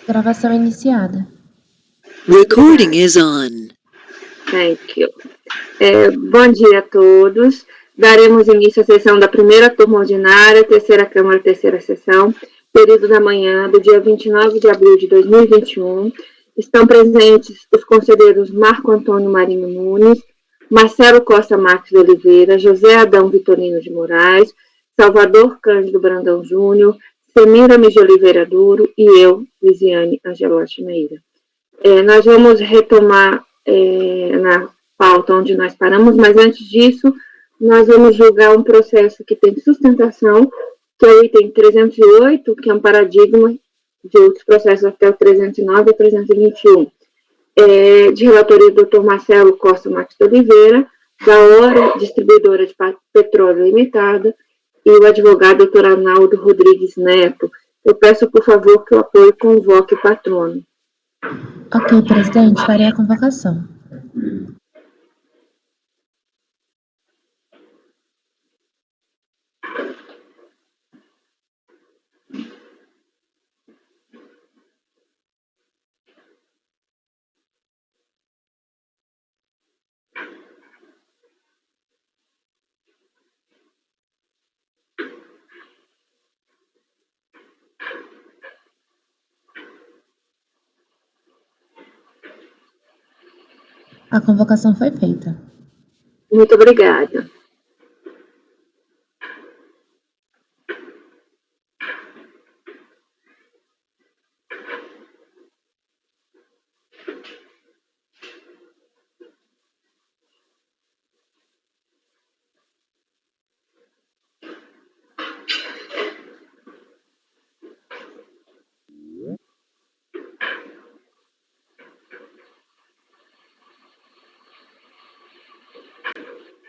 Gravação iniciada. Recording is on. Thank you. Bom dia a todos. Daremos início à sessão da primeira turma ordinária, terceira Câmara, terceira sessão, período da manhã do dia 29 de abril de 2021. Estão presentes os conselheiros Marco Antônio Marinho Nunes, Marcelo Costa Marques de Oliveira, José Adão Vitorino de Moraes, Salvador Cândido Brandão Júnior, Semiramis de Oliveira Duro e eu, Lisiane Angelotti Meira. Nós vamos retomar na pauta onde nós paramos, mas antes disso, nós vamos julgar um processo que tem sustentação, que é o item 308, que é um paradigma de outros processos até o 309 e 321, de relatoria do Dr. Marcelo Costa Marques de Oliveira, da Hora Distribuidora de Petróleo Limitada, e o advogado Dr. Arnaldo Rodrigues Neto. Eu peço, por favor, que o apoio convoque o patrono. Ok, presidente, farei a convocação. A convocação foi feita. Muito obrigada.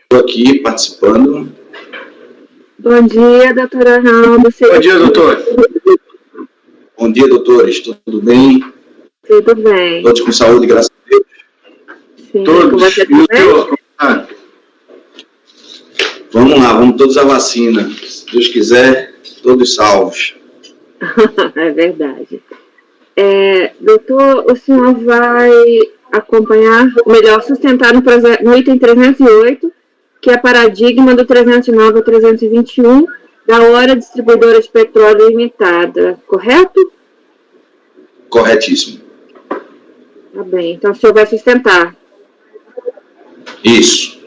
Estou aqui participando. Bom dia, doutor Arnaldo. Bom dia, doutor. Bom dia, doutores. Tudo bem? Tudo bem. Todos com saúde, graças a Deus. Sim, todos. Com você também? Vamos lá, vamos todos à vacina. Se Deus quiser, todos salvos. É verdade. Doutor, o senhor vai acompanhar, ou melhor, sustentar no item 308, que é paradigma do 309 ao 321, da Hora Distribuidora de Petróleo Limitada, correto? Corretíssimo. Tá bem, então o senhor vai sustentar. Isso.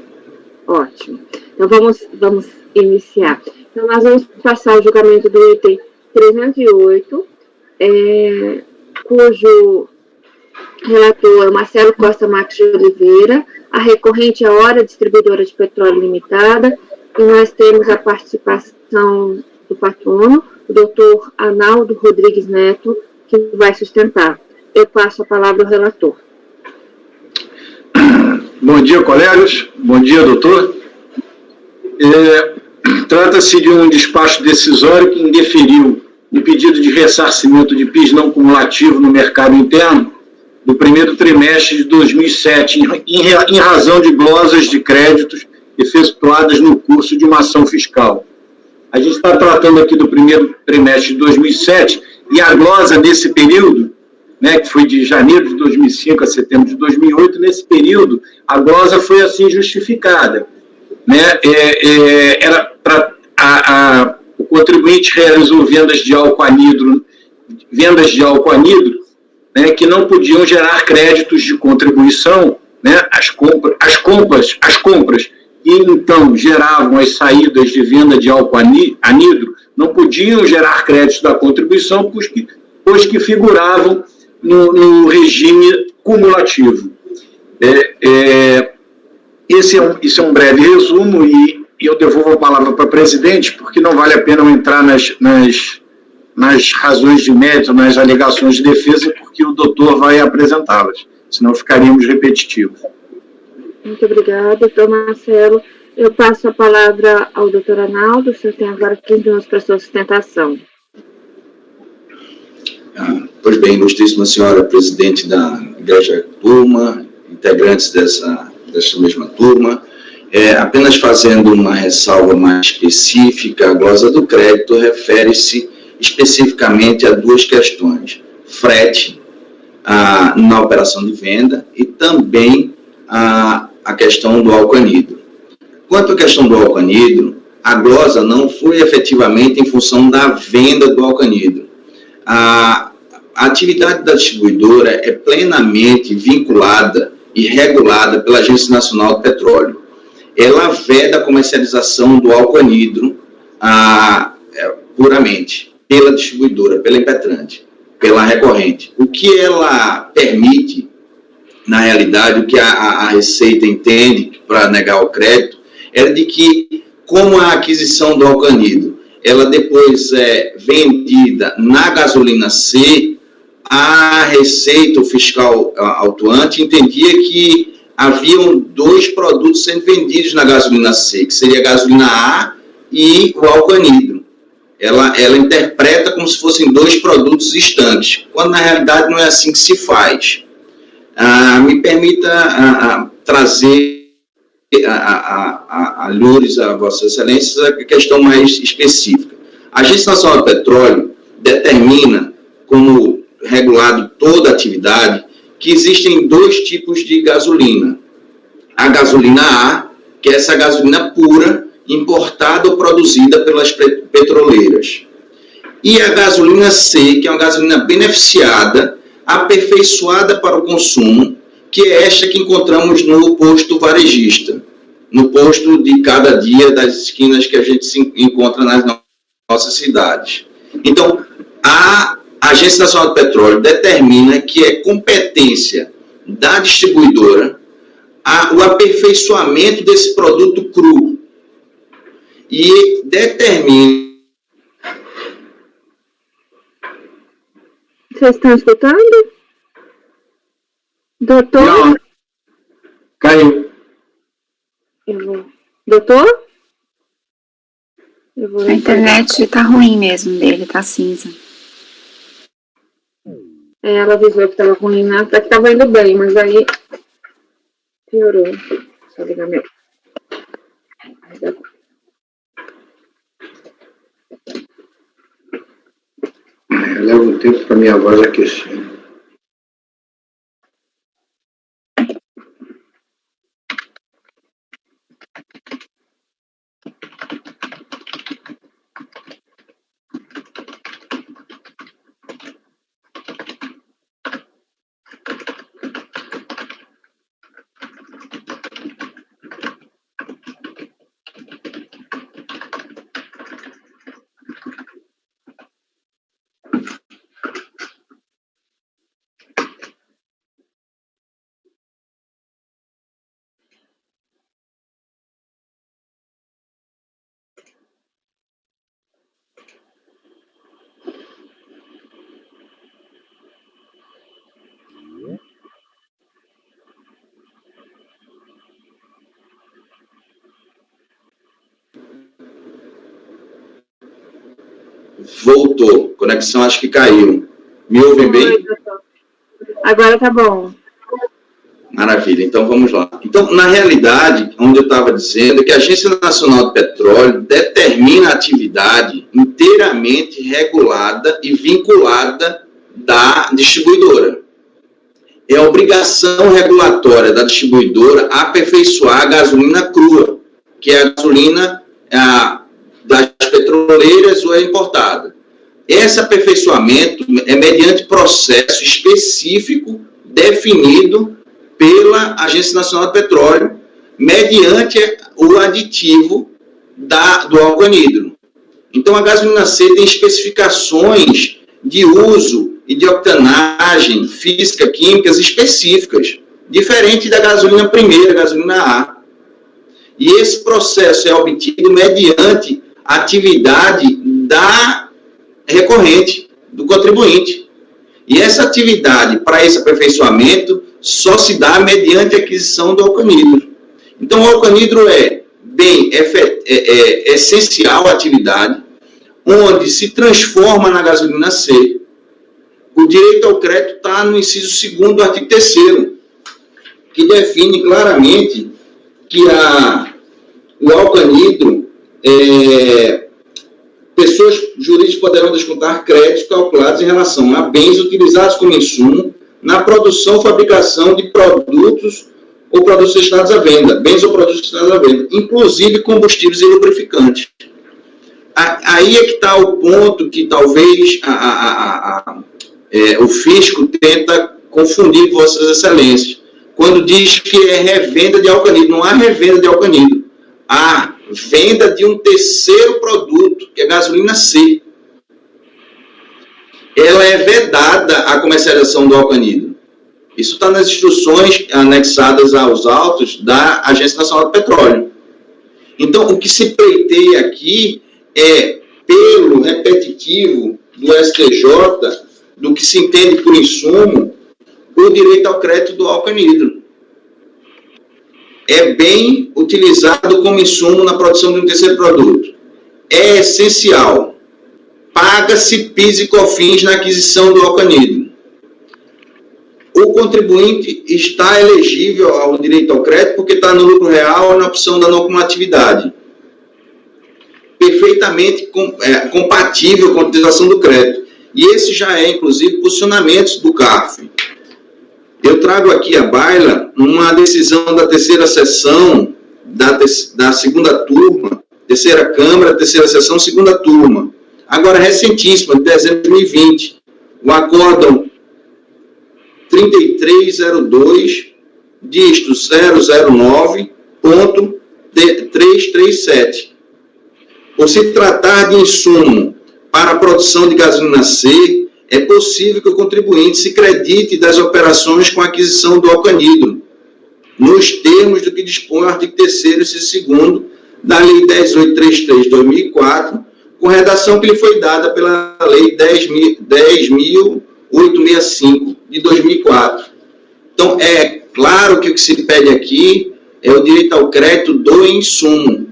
Ótimo. Então vamos iniciar. Então nós vamos passar o julgamento do item 308, cujo relator é Marcelo Costa Marques de Oliveira, a recorrente é a Hora Distribuidora de Petróleo Limitada, e nós temos a participação do patrono, o doutor Arnaldo Rodrigues Neto, que vai sustentar. Eu passo a palavra ao relator. Bom dia, colegas. Bom dia, doutor. Trata-se de um despacho decisório que indeferiu o pedido de ressarcimento de PIS não cumulativo no mercado interno do primeiro trimestre de 2007, em razão de glosas de créditos efetuadas no curso de uma ação fiscal. A gente está tratando aqui do primeiro trimestre de 2007, e a glosa nesse período, né, que foi de janeiro de 2005 a setembro de 2008, nesse período, a glosa foi assim justificada. Né? Era para o contribuinte realizou vendas de álcool anidro, né, que não podiam gerar créditos de contribuição, né, as compras que então geravam as saídas de venda de álcool anidro não podiam gerar créditos da contribuição, pois que figuravam no regime cumulativo. Esse é um breve resumo e eu devolvo a palavra para o presidente, porque não vale a pena eu entrar nas razões de mérito, nas alegações de defesa, porque o doutor vai apresentá-las, senão ficaríamos repetitivos. Muito obrigada, doutor Marcelo. Eu passo a palavra ao doutor Arnaldo. O senhor tem agora 15 minutos para sua sustentação. Pois bem, ilustríssima senhora presidente da Igreja Turma, integrantes dessa mesma turma, apenas fazendo uma ressalva mais específica, a glosa do crédito refere-se especificamente a duas questões. frete na operação de venda e também a questão do álcool anidro. Quanto à questão do álcool anidro, a glosa não foi efetivamente em função da venda do álcool anidro. A atividade da distribuidora é plenamente vinculada e regulada pela Agência Nacional do Petróleo. Ela veda a comercialização do álcool anidro puramente pela distribuidora, pela impetrante, pela recorrente. O que ela permite, na realidade, o que a Receita entende para negar o crédito, é de que, como a aquisição do álcool anidro, ela depois é vendida na gasolina C, a Receita, o fiscal autuante, entendia que haviam 2 produtos sendo vendidos na gasolina C, que seria a gasolina A e o álcool anidro. Ela interpreta como se fossem 2 produtos distantes, quando na realidade não é assim que se faz. Me permita trazer a Loures, a Vossa Excelência, a questão mais específica. A Agência Nacional do Petróleo determina, como regulado toda a atividade, que existem 2 tipos de gasolina. A gasolina A, que é essa gasolina pura, importada ou produzida pelas petroleiras. E a gasolina C, que é uma gasolina beneficiada, aperfeiçoada para o consumo, que é esta que encontramos no posto varejista, no posto de cada dia das esquinas que a gente se encontra nas nossas cidades. Então, a Agência Nacional do Petróleo determina que é competência da distribuidora o aperfeiçoamento desse produto cru e determina... Vocês estão escutando? Doutor? Não. Caiu. Doutor? A internet tá ruim mesmo dele, tá cinza. Ela avisou que estava ruim, né? Até que estava indo bem, mas aí piorou. Deixa eu ligar meu. Leva um tempo para minha voz aquecer. Voltou. Conexão acho que caiu. Me ouvem bem? Agora tá bom. Maravilha. Então, vamos lá. Então, na realidade, onde eu estava dizendo é que a Agência Nacional do Petróleo determina a atividade inteiramente regulada e vinculada da distribuidora. É a obrigação regulatória da distribuidora aperfeiçoar a gasolina crua, que é a gasolina das petroleiras ou é importada. Esse aperfeiçoamento é mediante processo específico definido pela Agência Nacional do Petróleo, mediante o aditivo do álcool anidro. Então, a gasolina C tem especificações de uso e de octanagem física, químicas específicas, diferente da gasolina primeira, gasolina A. E esse processo é obtido mediante a atividade da recorrente, do contribuinte. E essa atividade, para esse aperfeiçoamento, só se dá mediante a aquisição do álcool anidro. Então, o álcool anidro é essencial à atividade, onde se transforma na gasolina C. O direito ao crédito está no inciso 2º do artigo 3º, que define claramente que o álcool anidro pessoas jurídicas poderão descontar créditos calculados em relação a bens utilizados como insumo na produção ou fabricação de produtos ou produtos destinados à venda, bens ou produtos destinados à venda, inclusive combustíveis e lubrificantes. Aí é que está o ponto que talvez o fisco tenta confundir vossas excelências, quando diz que é revenda de álcool anidro. Não há revenda de álcool anidro. Há venda de um terceiro produto, que é gasolina C. Ela é vedada a comercialização do álcool anidro. Isso está nas instruções anexadas aos autos da Agência Nacional do Petróleo. Então, o que se pleiteia aqui é, pelo repetitivo do STJ, do que se entende por insumo, o direito ao crédito do álcool anidro. É bem utilizado como insumo na produção de um terceiro produto. É essencial. Paga-se PIS e COFINS na aquisição do álcool anidro. O contribuinte está elegível ao direito ao crédito porque está no lucro real ou na opção da não cumulatividade. Perfeitamente compatível com a utilização do crédito. E esse já é, inclusive, posicionamentos do CARF. Eu trago aqui à baila uma decisão da terceira sessão da segunda turma, terceira Câmara, terceira sessão, segunda turma. Agora, recentíssima, de dezembro de 2020, o acórdão 3302, dígito 009.337. Por se tratar de insumo para a produção de gasolina C, é possível que o contribuinte se credite das operações com a aquisição do álcool anidro, nos termos do que dispõe o artigo 3º e 2º da Lei 10.833 de 2004, com redação que lhe foi dada pela Lei 10.865 de 2004. Então, é claro que o que se pede aqui é o direito ao crédito do insumo,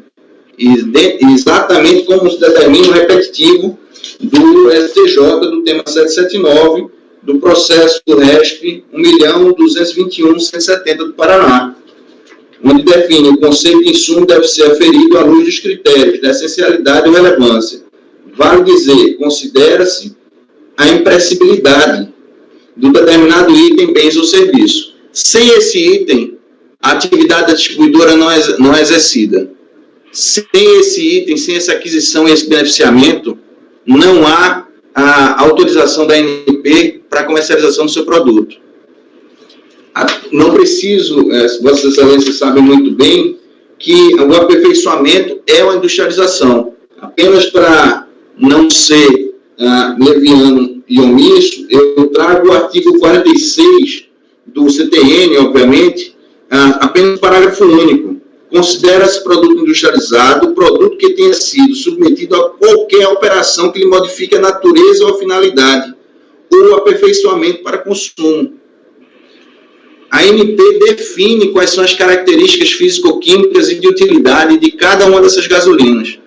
exatamente como se determina o repetitivo do STJ, do tema 779, do processo do RESP 1.221.170 do Paraná, onde define o conceito de insumo deve ser aferido à luz dos critérios da essencialidade e relevância. Vale dizer, considera-se a impressibilidade do determinado item, bens ou serviço. Sem esse item, a atividade da distribuidora não é exercida. Sem esse item, sem essa aquisição e esse beneficiamento, não há a autorização da ANP para a comercialização do seu produto. Não preciso, Vossas Excelências sabem muito bem, que o aperfeiçoamento é uma industrialização. Apenas para não ser leviano e omisso, eu trago o artigo 46 do CTN, obviamente, apenas parágrafo único. Considera-se produto industrializado produto que tenha sido submetido a qualquer operação que lhe modifique a natureza ou a finalidade, ou aperfeiçoamento para consumo. A ANP define quais são as características físico-químicas e de utilidade de cada uma dessas gasolinas,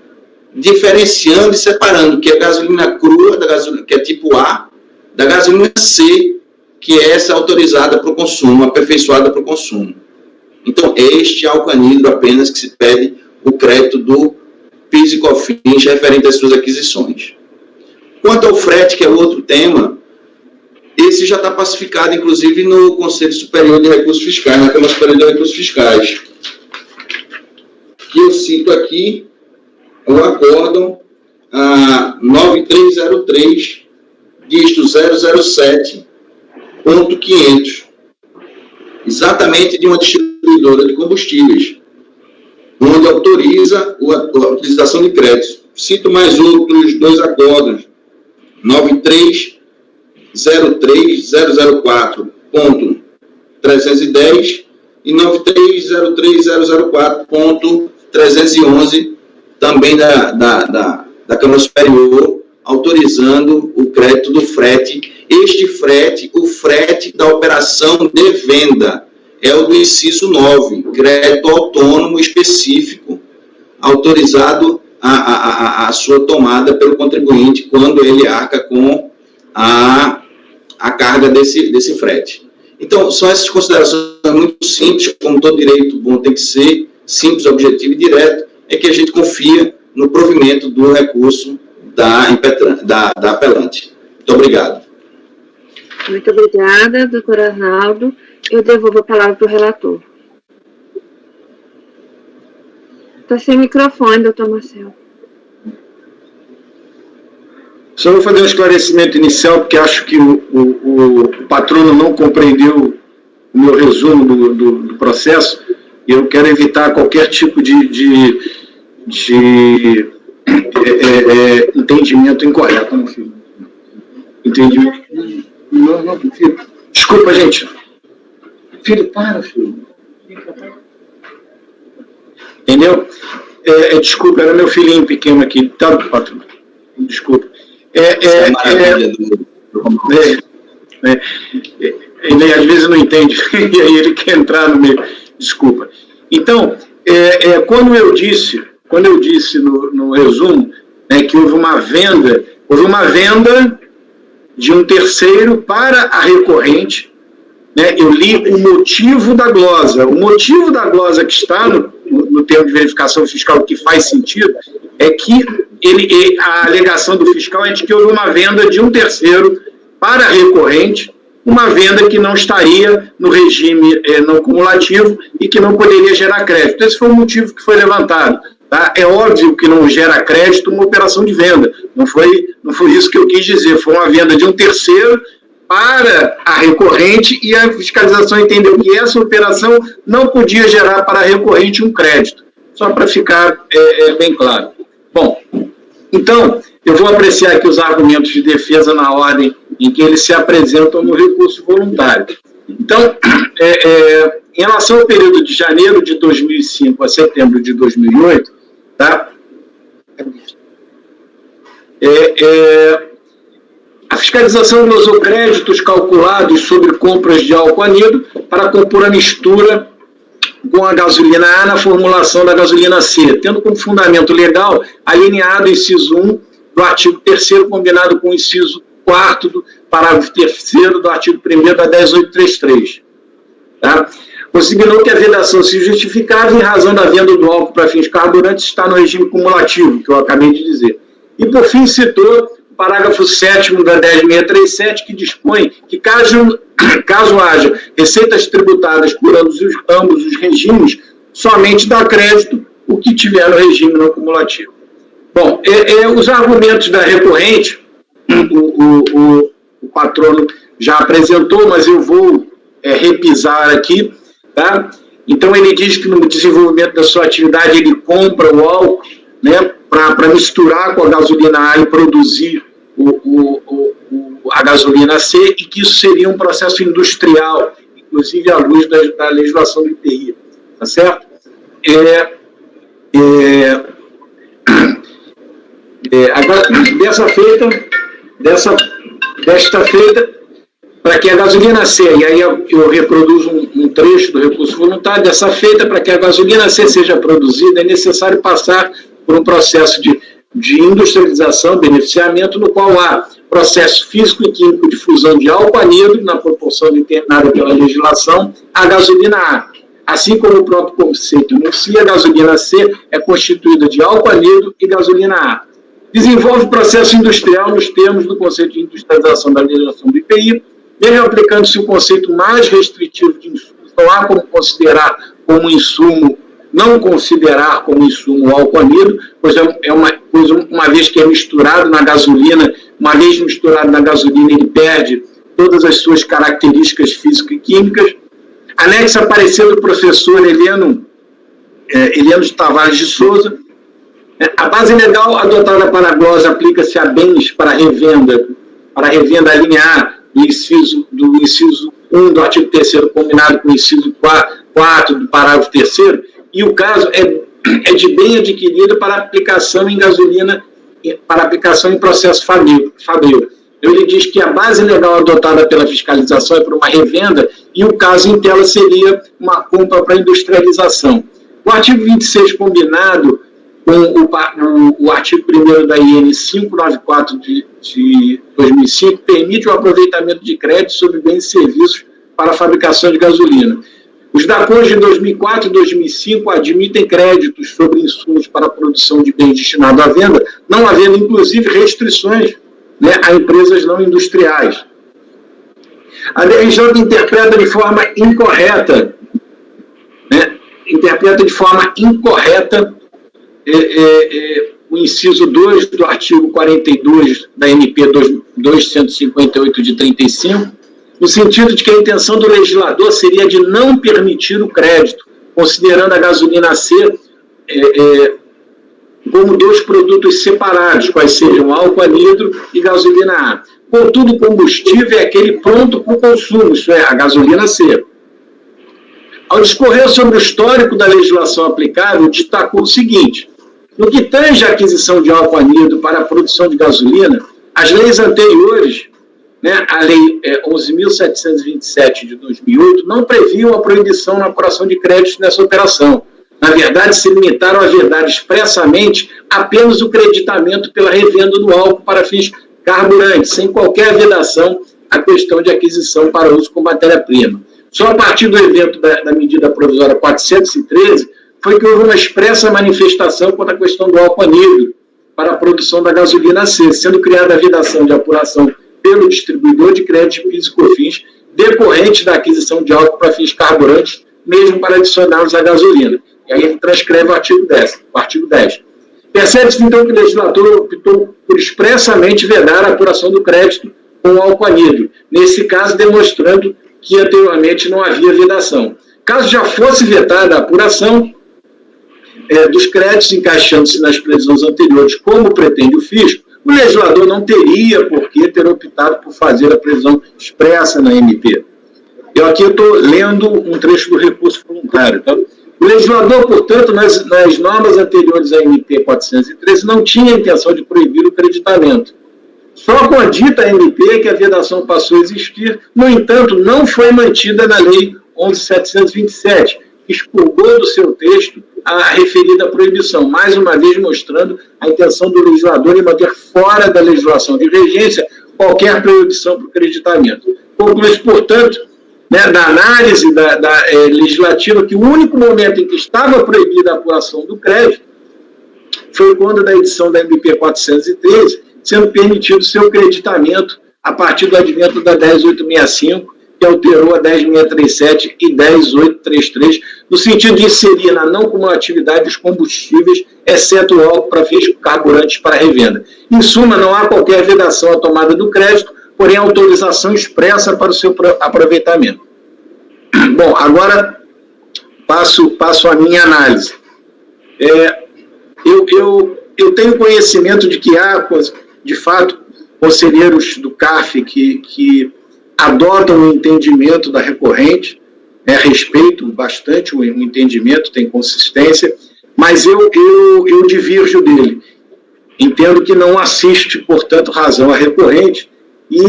diferenciando e separando que é a gasolina crua, que é tipo A, da gasolina C, que é essa autorizada para o consumo, aperfeiçoada para o consumo. Então, este álcool anidro apenas que se pede o crédito do PIS e COFINS referente às suas aquisições. Quanto ao frete, que é outro tema, esse já está pacificado, inclusive, no Conselho Superior de Recursos Fiscais, na Câmara Superior de Recursos Fiscais, que eu cito aqui o acórdão 9303, dígito 007.500, exatamente de uma distribuidora de combustíveis, onde autoriza a utilização de créditos. Cito mais outros dois acórdãos, 9303.310 e 9303.004.311, também da Câmara Superior, autorizando o crédito do frete. Este frete, o frete da operação de venda, é o do inciso 9, crédito autônomo específico, autorizado a sua tomada pelo contribuinte quando ele arca com a carga desse frete. Então, são essas considerações muito simples, como todo direito bom tem que ser, simples, objetivo e direto, é que a gente confia no provimento do recurso da apelante. Muito obrigado. Muito obrigada, doutor Arnaldo. Eu devolvo a palavra para o relator. Está sem microfone, doutor Marcelo. Só vou fazer um esclarecimento inicial, porque acho que o patrono não compreendeu o meu resumo do processo, e eu quero evitar qualquer tipo de entendimento incorreto, meu filho. Entendimento? Não, filho. Desculpa, gente. Filho, para, filho. Entendeu? Desculpa, era meu filhinho pequeno aqui. Tá, patrono? Desculpa. Ele às vezes não entende, e aí ele quer entrar no meio. Desculpa. Então, quando eu disse no resumo, que houve uma venda de um terceiro para a recorrente, eu li o motivo da glosa. O motivo da glosa que está no termo de verificação fiscal, que faz sentido, é que a alegação do fiscal é de que houve uma venda de um terceiro para a recorrente, uma venda que não estaria no regime não cumulativo e que não poderia gerar crédito. Esse foi o motivo que foi levantado. Tá? É óbvio que não gera crédito uma operação de venda. Não foi isso que eu quis dizer. Foi uma venda de um terceiro para a recorrente e a fiscalização entendeu que essa operação não podia gerar para a recorrente um crédito. Só para ficar bem claro. Bom, então, eu vou apreciar aqui os argumentos de defesa na ordem em que eles se apresentam no recurso voluntário. Então, em relação ao período de janeiro de 2005 a setembro de 2008, tá? A fiscalização glosou créditos calculados sobre compras de álcool anidro para compor a mistura com a gasolina A na formulação da gasolina C, tendo como fundamento legal alineado o inciso 1 do artigo 3º combinado com o inciso 4º do parágrafo 3º do artigo 1º da 10833. Tá? Consignou que a vedação se justificava em razão da venda do álcool para fins carburantes está no regime cumulativo, que eu acabei de dizer. E, por fim, citou o parágrafo 7º da 10637, que dispõe que, caso haja receitas tributadas por ambos os regimes, somente dá crédito o que tiver no regime não cumulativo. Bom, os argumentos da recorrente, o patrono já apresentou, mas eu vou repisar aqui, tá? Então, ele diz que no desenvolvimento da sua atividade ele compra o álcool, né, para misturar com a gasolina A e produzir a gasolina C, e que isso seria um processo industrial, inclusive à luz da legislação do IPI, tá certo? Agora, desta feita, para que a gasolina C, e aí eu reproduzo um trecho do recurso voluntário, dessa feita, para que a gasolina C seja produzida, é necessário passar por um processo de industrialização, beneficiamento, no qual há processo físico e químico de fusão de álcool anidro, na proporção determinada pela legislação, a gasolina A. Assim como o próprio conceito enuncia, a gasolina C é constituída de álcool anidro e gasolina A. Desenvolve processo industrial nos termos do conceito de industrialização da legislação do IPI, mesmo aplicando-se o conceito mais restritivo de insumo. Não há como considerar como insumo, não considerar como insumo o álcool anidro, pois uma vez que é misturado na gasolina, uma vez misturado na gasolina, ele perde todas as suas características físicas e químicas. Anexa parecer do professor Eliano de Tavares de Souza. A base legal adotada para a glosa aplica-se a bens para revenda alinear do inciso 1 do artigo 3º combinado com o inciso 4 do parágrafo 3º, e o caso é de bem adquirido para aplicação em gasolina, para aplicação em processo fabril. Então, ele diz que a base legal adotada pela fiscalização é para uma revenda, e o caso em tela seria uma compra para industrialização. O artigo 26 combinado com o artigo 1º da IN 594 de 2005 permite o aproveitamento de crédito sobre bens e serviços para a fabricação de gasolina. Os DACOs de 2004 e 2005 admitem créditos sobre insumos para a produção de bens destinados à venda, não havendo, inclusive, restrições, né, a empresas não industriais. A DRJ interpreta de forma incorreta, o inciso 2 do artigo 42 da MP 2158 de 35, no sentido de que a intenção do legislador seria de não permitir o crédito, considerando a gasolina C como dois produtos separados, quais sejam álcool anidro e gasolina A. Contudo, o combustível é aquele pronto para o consumo, isso é, a gasolina C. Ao discorrer sobre o histórico da legislação aplicável, destacou o seguinte: no que tange à aquisição de álcool anidro para a produção de gasolina, as leis anteriores, né, a Lei 11.727 de 2008, não previam a proibição na apuração de créditos nessa operação. Na verdade, se limitaram a vedar expressamente apenas o creditamento pela revenda do álcool para fins carburantes, sem qualquer vedação à questão de aquisição para uso com matéria-prima. Só a partir do evento da medida provisória 413 foi que houve uma expressa manifestação contra a questão do álcool anidro para a produção da gasolina C, sendo criada a vedação de apuração pelo distribuidor de crédito PIS e COFINS decorrente da aquisição de álcool para fins carburantes, mesmo para adicioná-los à gasolina. E aí ele transcreve o artigo 10. Percebe-se, então, que o legislador optou por expressamente vedar a apuração do crédito com o álcool anidro, nesse caso demonstrando que anteriormente não havia vedação. Caso já fosse vetada a apuração dos créditos encaixando-se nas previsões anteriores, como pretende o fisco, o legislador não teria por que ter optado por fazer a previsão expressa na MP. Eu aqui estou lendo um trecho do recurso voluntário. Tá? O legislador, portanto, nas normas anteriores à MP 413, não tinha a intenção de proibir o creditamento. Só com a dita MP que a vedação passou a existir, no entanto, não foi mantida na Lei 11.727, que expurgou do seu texto a referida proibição, mais uma vez mostrando a intenção do legislador em manter fora da legislação de regência qualquer proibição para o creditamento. Conclui-se, portanto, né, da análise legislativa, que o único momento em que estava proibida a apuração do crédito foi quando da edição da MP 413, sendo permitido seu creditamento a partir do advento da 10.865, que alterou a 10.637 e 10.833, no sentido de inserir na não cumulatividade os combustíveis, exceto o álcool para fins carburantes para revenda. Em suma, não há qualquer vedação à tomada do crédito, porém autorização expressa para o seu aproveitamento. Bom, agora passo a minha análise. Eu tenho conhecimento de que há, de fato, conselheiros do CARF que adotam o entendimento da recorrente, respeito bastante o entendimento, tem consistência, mas eu divirjo dele. Entendo que não assiste, portanto, razão à recorrente, e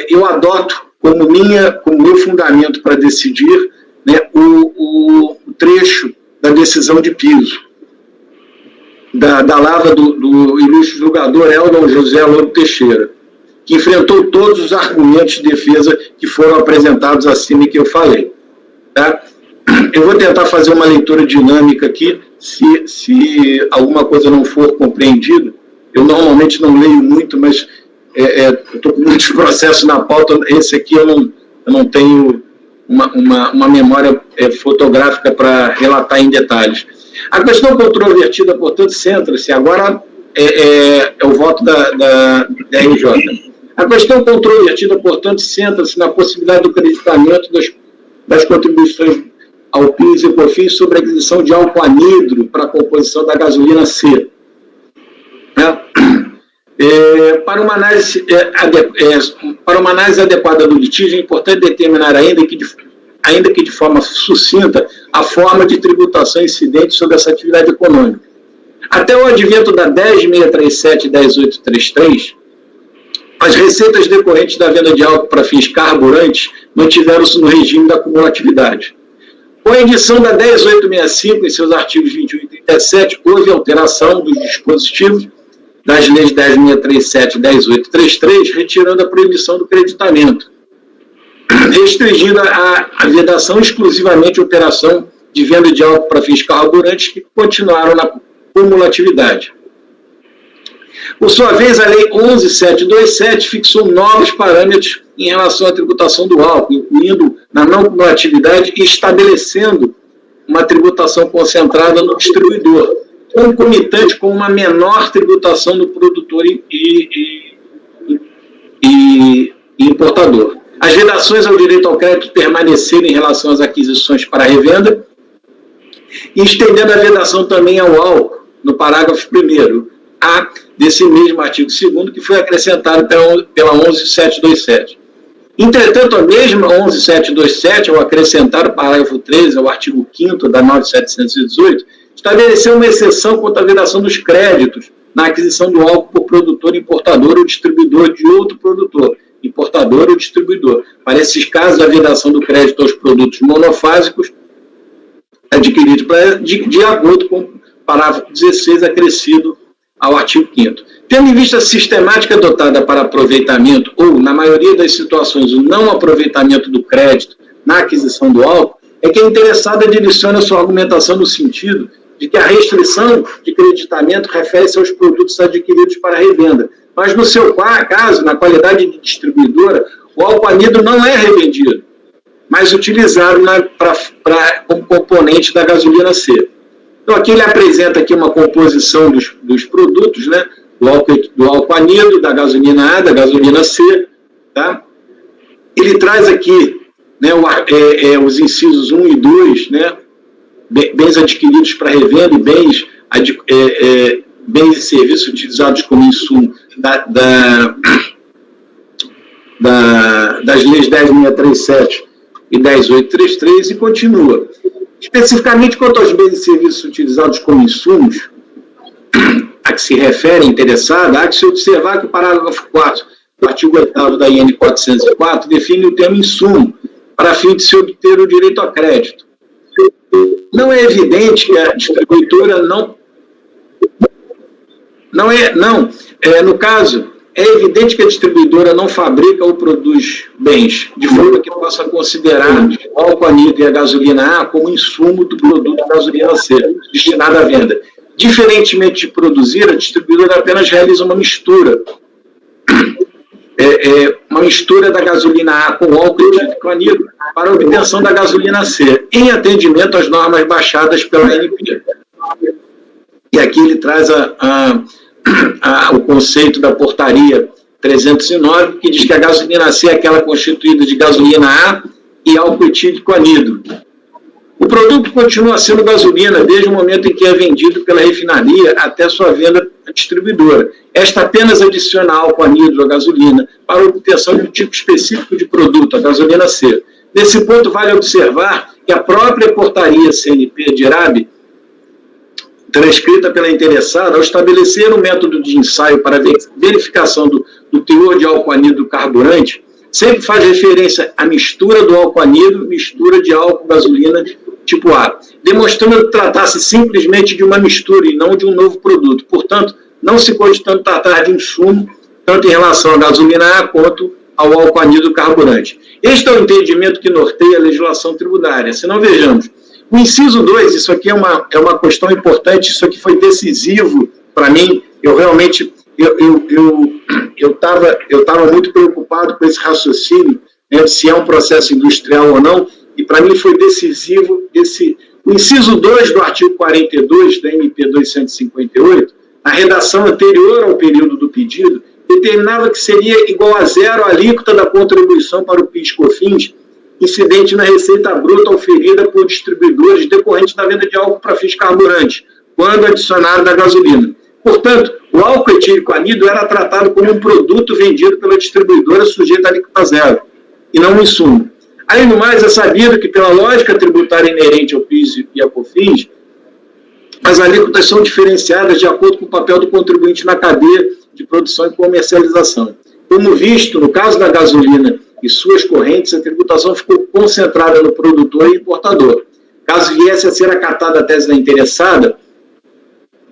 eu adoto como meu fundamento para decidir, né, o trecho da decisão de piso, da lavra do ilustre julgador Eldon José Lobo Teixeira, que enfrentou todos os argumentos de defesa que foram apresentados acima e que eu falei. Tá? Eu vou tentar fazer uma leitura dinâmica aqui, se alguma coisa não for compreendida. Eu normalmente não leio muito, mas eu estou com muitos processos na pauta. Esse aqui eu não tenho uma memória fotográfica para relatar em detalhes. A questão controvertida, portanto, centra-se, agora é o voto da RJ. A questão controvertida, portanto, centra-se na possibilidade do creditamento das contribuições ao PIS e COFINS sobre a aquisição de álcool anidro para a composição da gasolina C. Para uma análise adequada do litígio, é importante determinar ainda que de forma sucinta a forma de tributação incidente sobre essa atividade econômica. Até o advento da 10.637 e 10.833, as receitas decorrentes da venda de álcool para fins carburantes mantiveram-se no regime da cumulatividade. Com a edição da 10.865, em seus artigos 21 e 37, houve alteração dos dispositivos das leis 10.637 e 10.833, retirando a proibição do creditamento. restringindo a vedação exclusivamente à operação de venda de álcool para fins carburantes que continuaram na cumulatividade. Por sua vez, a Lei 11.727 fixou novos parâmetros em relação à tributação do álcool, incluindo na não cumulatividade e estabelecendo uma tributação concentrada no distribuidor, concomitante com uma menor tributação do produtor e importador. As vedações ao direito ao crédito permaneceram em relação às aquisições para revenda, e estendendo a vedação também ao álcool, no parágrafo 1º, desse mesmo artigo 2º, que foi acrescentado pela 11.727. Entretanto, a mesma 11.727, ao acrescentar o parágrafo 13 ao artigo 5º da 9.718, estabeleceu uma exceção quanto à vedação dos créditos na aquisição do álcool por produtor, importador ou distribuidor de outro produtor, importador ou distribuidor. Para esses casos, a vedação do crédito aos produtos monofásicos adquiridos de acordo com o parágrafo 16 acrescido ao artigo 5º. Tendo em vista a sistemática adotada para aproveitamento, ou, na maioria das situações, o não aproveitamento do crédito na aquisição do álcool, é que a interessada direciona sua argumentação no sentido de que a restrição de creditamento refere-se aos produtos adquiridos para revenda. Mas, no seu caso, na qualidade de distribuidora, o álcool anido não é revendido, mas utilizado como componente da gasolina C. Então, aqui ele apresenta aqui uma composição dos produtos, né? Do álcool anido, da gasolina A, da gasolina C. Tá? Ele traz aqui, né, os incisos 1 e 2, né? Bens adquiridos para revenda e bens e serviços utilizados como insumo das leis 10.637 e 10.833, e continua. Especificamente quanto aos bens e serviços utilizados como insumos, a que se refere a interessada, há que se observar que o parágrafo 4 do artigo 8º da IN 404 define o termo insumo para fim de se obter o direito a crédito. Não é evidente que a distribuidora no caso, é evidente que a distribuidora não fabrica ou produz bens, de forma que possa considerar o álcool anido e a gasolina A como insumo do produto gasolina C, destinado à venda. Diferentemente de produzir, a distribuidora apenas realiza uma mistura. Uma mistura da gasolina A com álcool etílico anidro para a obtenção da gasolina C, em atendimento às normas baixadas pela ANP. E aqui ele traz o conceito da portaria 309, que diz que a gasolina C é aquela constituída de gasolina A e álcool etílico anidro. O produto continua sendo gasolina desde o momento em que é vendido pela refinaria até sua venda à distribuidora. Esta apenas adiciona álcool anidro à gasolina para a obtenção de um tipo específico de produto, a gasolina C. Nesse ponto, vale observar que a própria portaria CNP de IRAB, transcrita pela interessada, ao estabelecer o método de ensaio para verificação do teor de álcool anidro carburante, sempre faz referência à mistura do álcool anidro, mistura de álcool gasolina tipo A, demonstrando tratar-se simplesmente de uma mistura e não de um novo produto. Portanto, não se pode tanto tratar de insumo, tanto em relação à gasolina A quanto ao álcool anidro carburante. Este é o entendimento que norteia a legislação tributária. Se não, vejamos. O inciso 2, isso aqui é uma questão importante, isso aqui foi decisivo para mim. Eu realmente eu estava muito preocupado com esse raciocínio, né, se é um processo industrial ou não, e para mim foi decisivo o inciso 2 do artigo 42 da MP 258, a redação anterior ao período do pedido, determinava que seria igual a zero a alíquota da contribuição para o PIS/COFINS incidente na receita bruta oferida por distribuidores decorrente da venda de álcool para fins carburantes, quando adicionado da gasolina. Portanto, o álcool etílico anidro era tratado como um produto vendido pela distribuidora sujeito a alíquota zero, e não um insumo. Além do mais, é sabido que, pela lógica tributária inerente ao PIS e à COFINS, as alíquotas são diferenciadas de acordo com o papel do contribuinte na cadeia de produção e comercialização. Como visto, no caso da gasolina e suas correntes, a tributação ficou concentrada no produtor e importador. Caso viesse a ser acatada a tese da interessada,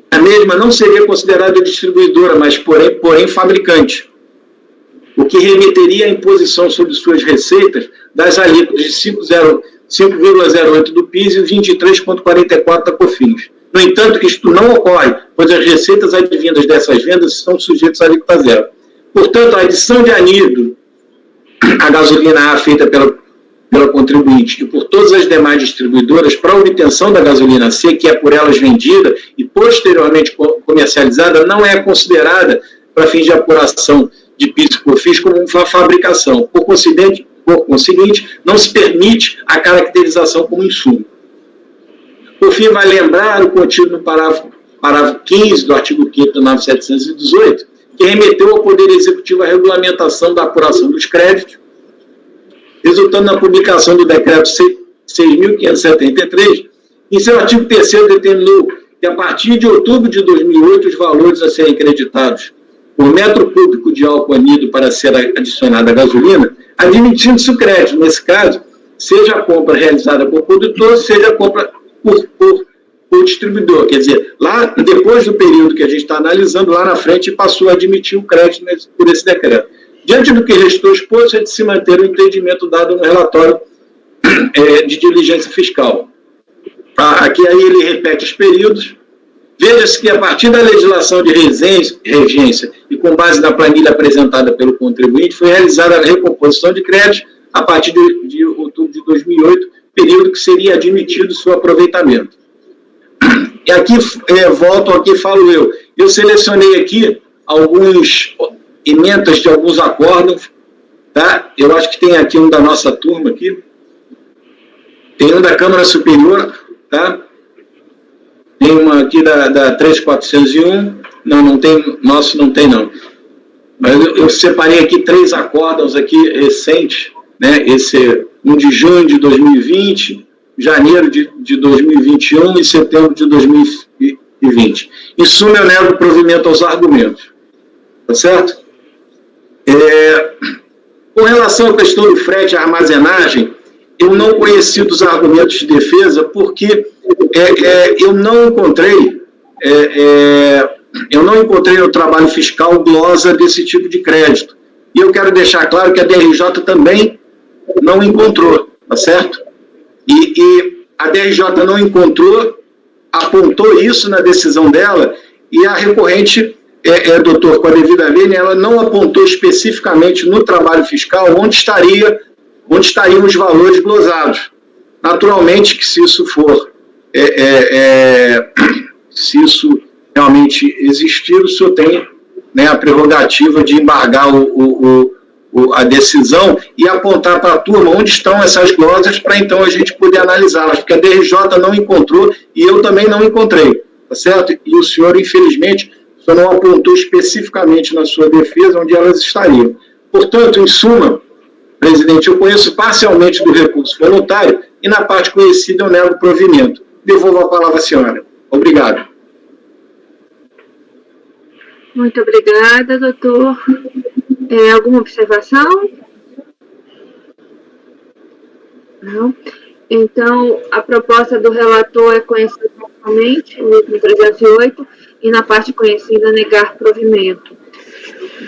a mesma não seria considerada distribuidora, mas porém fabricante. o que remeteria à imposição sobre suas receitas das alíquotas de 5,08 do PIS e 23,44 da COFINS. No entanto, isto não ocorre, pois as receitas advindas dessas vendas estão sujeitas à alíquota zero. Portanto, a adição de anido à gasolina A feita pela contribuinte e por todas as demais distribuidoras para a obtenção da gasolina C, que é por elas vendida e posteriormente comercializada, não é considerada para fins de apuração de PIS e COFINS como uma fabricação. Por conseguinte, não se permite a caracterização como insumo. Por fim, vai lembrar o contido no parágrafo 15 do artigo 5º do 9718, que remeteu ao Poder Executivo a regulamentação da apuração dos créditos, resultando na publicação do Decreto 6.573, em seu artigo 3º determinou que, a partir de outubro de 2008, os valores a serem creditados por metro cúbico de álcool anido para ser adicionada à gasolina, admitindo-se o crédito, nesse caso, seja a compra realizada por produtor, seja a compra por distribuidor. Quer dizer, lá, depois do período que a gente está analisando, lá na frente passou a admitir o crédito por esse decreto. Diante do que restou exposto, é de se manter o entendimento dado no relatório de diligência fiscal. Aqui aí ele repete os períodos. Veja-se que, a partir da legislação de regência e com base na planilha apresentada pelo contribuinte, foi realizada a recomposição de créditos a partir de outubro de 2008, período que seria admitido seu aproveitamento. E aqui, volto aqui, falo eu selecionei aqui alguns emendas de alguns acórdãos, tá? Eu acho que tem aqui um da nossa turma aqui, tem um da Câmara Superior, tá? Tem uma aqui da 3401, não tem, nosso não tem não. Mas eu separei aqui 3 acórdãos aqui recentes, né? Esse um de junho de 2020, janeiro de 2021 e setembro de 2020. Em suma, eu nego o provimento aos argumentos. Tá certo? Com relação à questão do frete e armazenagem, eu não conheci dos argumentos de defesa porque eu não encontrei no trabalho fiscal glosa desse tipo de crédito. E eu quero deixar claro que a DRJ também não encontrou, tá certo? E a DRJ não encontrou, apontou isso na decisão dela, e a recorrente, doutor, com a devida vênia, ela não apontou especificamente no trabalho fiscal onde estariam os valores glosados. Naturalmente que se isso for, se isso realmente existir, o senhor tem, né, a prerrogativa de embargar a decisão e apontar para a turma onde estão essas glosas para então a gente poder analisá-las, porque a DRJ não encontrou e eu também não encontrei, tá certo? E o senhor, infelizmente, só não apontou especificamente na sua defesa onde elas estariam. Portanto, em suma, presidente, eu conheço parcialmente do recurso voluntário e na parte conhecida eu nego o provimento. Devolvo a palavra à senhora. Obrigado. Muito obrigada, doutor. Alguma observação? Não. Então, a proposta do relator é conhecida formalmente, o item 308, e na parte conhecida, negar provimento.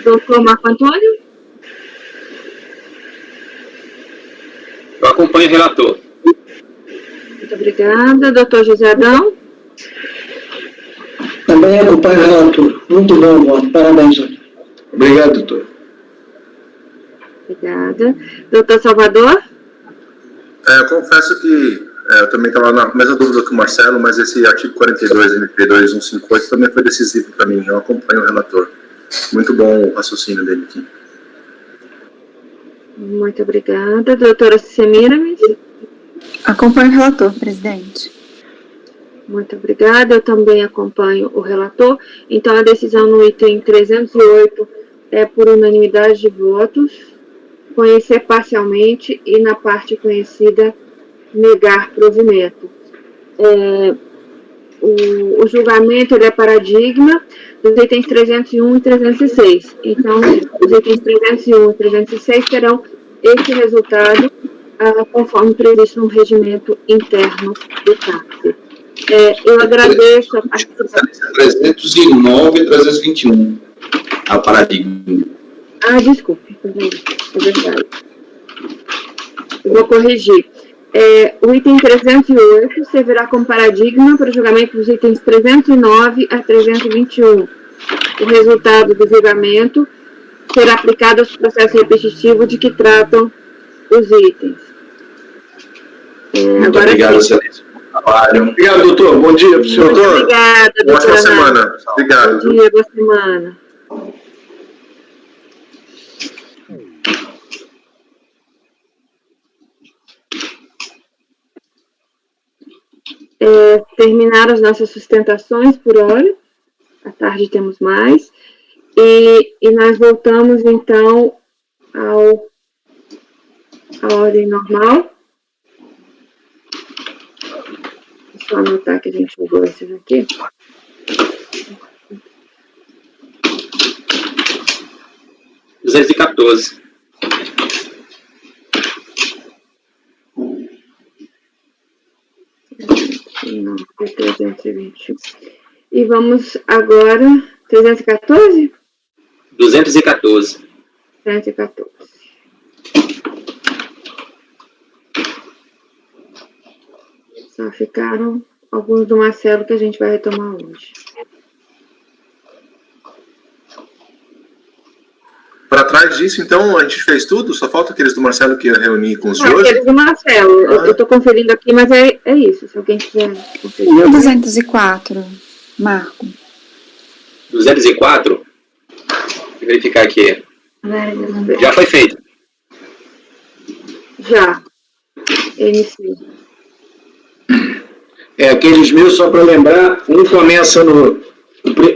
Doutor Marco Antônio? Eu acompanho o relator. Muito obrigada. Doutor José Adão? Também acompanho o relator. Muito bom, voto. Parabéns, doutor. Obrigado, doutor. Obrigada. Doutor Salvador? Eu confesso que eu também estava na mesma dúvida que o Marcelo, mas esse artigo 42, MP2 158, também foi decisivo para mim. Eu acompanho o relator. Muito bom o raciocínio dele aqui. Muito obrigada. Doutora Semiramis? Acompanho o relator, presidente. Muito obrigada. Eu também acompanho o relator. Então, a decisão no item 308 é por unanimidade de votos, conhecer parcialmente e, na parte conhecida, negar provimento. O julgamento ele é paradigma dos itens 301 e 306. Então, os itens 301 e 306 terão esse resultado conforme previsto no regimento interno do CARF. Eu agradeço a participação. 309 e 321, a paradigma. Ah, desculpe. É verdade. Eu vou corrigir. O item 308 servirá como paradigma para o julgamento dos itens 309 a 321. O resultado do julgamento será aplicado aos processos repetitivos de que tratam os itens. Muito agora obrigado, sim. excelência. Trabalho. Obrigado, doutor. Bom dia para o senhor. Muito Doutor, obrigada, doutora. Ótima semana. Obrigado. Bom dia, boa semana. Terminaram as nossas sustentações por hora. À tarde temos mais. E nós voltamos, então, à ordem normal. Deixa eu anotar que a gente jogou esses aqui. (214). Não, 321. E vamos agora, 314? 214. 314. Só ficaram alguns do Marcelo que a gente vai retomar hoje. Para trás disso, então, a gente fez tudo? Só falta aqueles do Marcelo que ia reunir com os de Não, hoje? aqueles do Marcelo. Eu estou conferindo aqui, mas é isso. Se alguém quiser conferir. E o 204, Marco? 204? Vou verificar aqui. Já foi feito. Já. Inicio. Aqueles meus, só para lembrar, um começa no...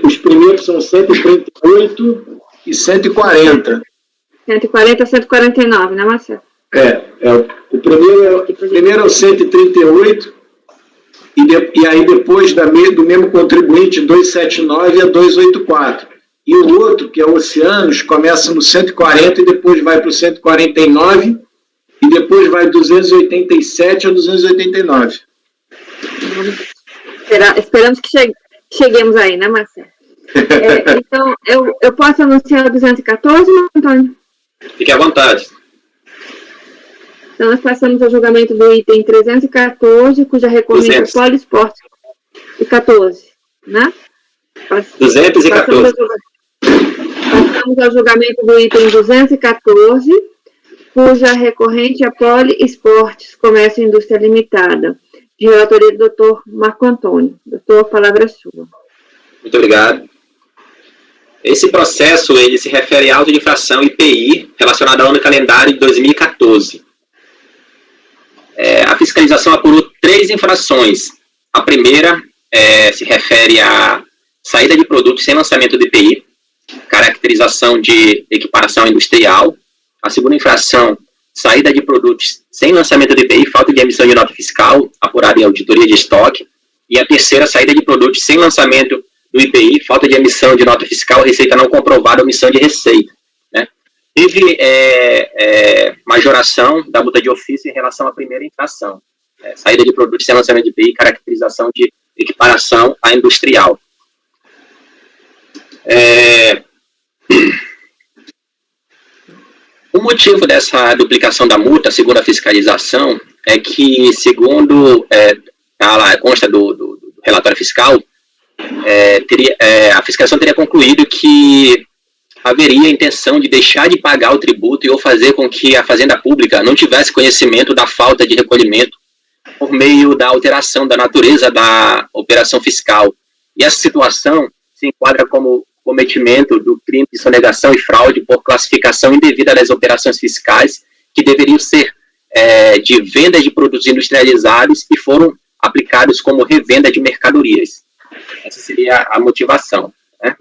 Os primeiros são 138 e 140. 140 a 149, né, Marcelo? O primeiro é o 138, e aí depois do mesmo contribuinte, 279 a 284. E o outro, que é o Oceanos, começa no 140 e depois vai para o 149, e depois vai 287 a 289. Esperamos que cheguemos aí, né, Marcelo? Então, eu posso anunciar o 214, Antônio? Fique à vontade. Então, nós passamos ao julgamento do item 314, cuja recorrente é Poliesporte. E 14, né? 214. Passamos ao julgamento do item 214, cuja recorrente é Poliesportes, Comércio e Indústria Limitada. De relatoria do doutor Marco Antônio. Doutor, a palavra é sua. Muito obrigado. Esse processo, ele se refere à auto de infração IPI relacionada ao ano calendário de 2014. A fiscalização apurou 3 infrações. A primeira se refere à saída de produtos sem lançamento do IPI, caracterização de equiparação industrial. A segunda infração, saída de produtos sem lançamento do IPI, falta de emissão de nota fiscal, apurada em auditoria de estoque. E a terceira, saída de produtos sem lançamento do IPI, falta de emissão de nota fiscal, receita não comprovada, omissão de receita. Né? Teve majoração da multa de ofício em relação à primeira infração. Saída de produtos sem lançamento de IPI, caracterização de equiparação à industrial. O motivo dessa duplicação da multa, segundo a fiscalização, é que, segundo consta do relatório fiscal, a fiscalização teria concluído que haveria intenção de deixar de pagar o tributo e ou fazer com que a Fazenda Pública não tivesse conhecimento da falta de recolhimento por meio da alteração da natureza da operação fiscal. E essa situação se enquadra como cometimento do crime de sonegação e fraude por classificação indevida das operações fiscais que deveriam ser de venda de produtos industrializados e foram aplicados como revenda de mercadorias. Essa seria a motivação. Né?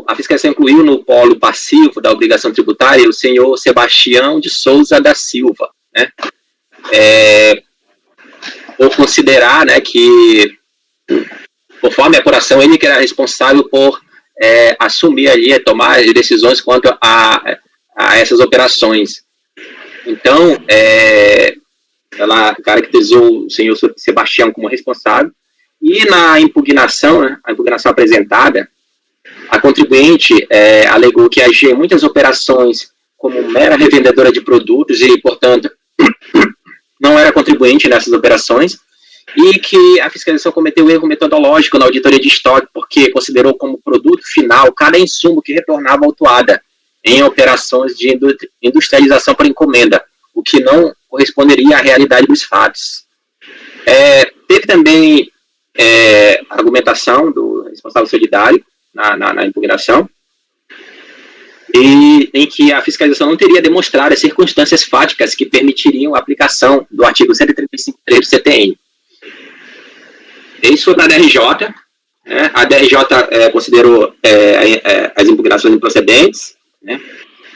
A fiscalização incluiu no polo passivo da obrigação tributária o senhor Sebastião de Souza da Silva, né? Por considerar, né, que, conforme a apuração, ele que era responsável por assumir ali, tomar decisões quanto a essas operações. Então, ela caracterizou o senhor Sebastião como responsável, e na impugnação, né, a impugnação apresentada, A contribuinte alegou que agia em muitas operações como mera revendedora de produtos e, portanto, não era contribuinte nessas operações, e que a fiscalização cometeu erro metodológico na auditoria de estoque, porque considerou como produto final cada insumo que retornava autuada em operações de industrialização por encomenda, o que não corresponderia à realidade dos fatos. Teve também argumentação do responsável solidário na impugnação, e em que a fiscalização não teria demonstrado as circunstâncias fáticas que permitiriam a aplicação do artigo 135.3 do CTN. Isso foi para a DRJ, né? A DRJ considerou as impugnações improcedentes, né?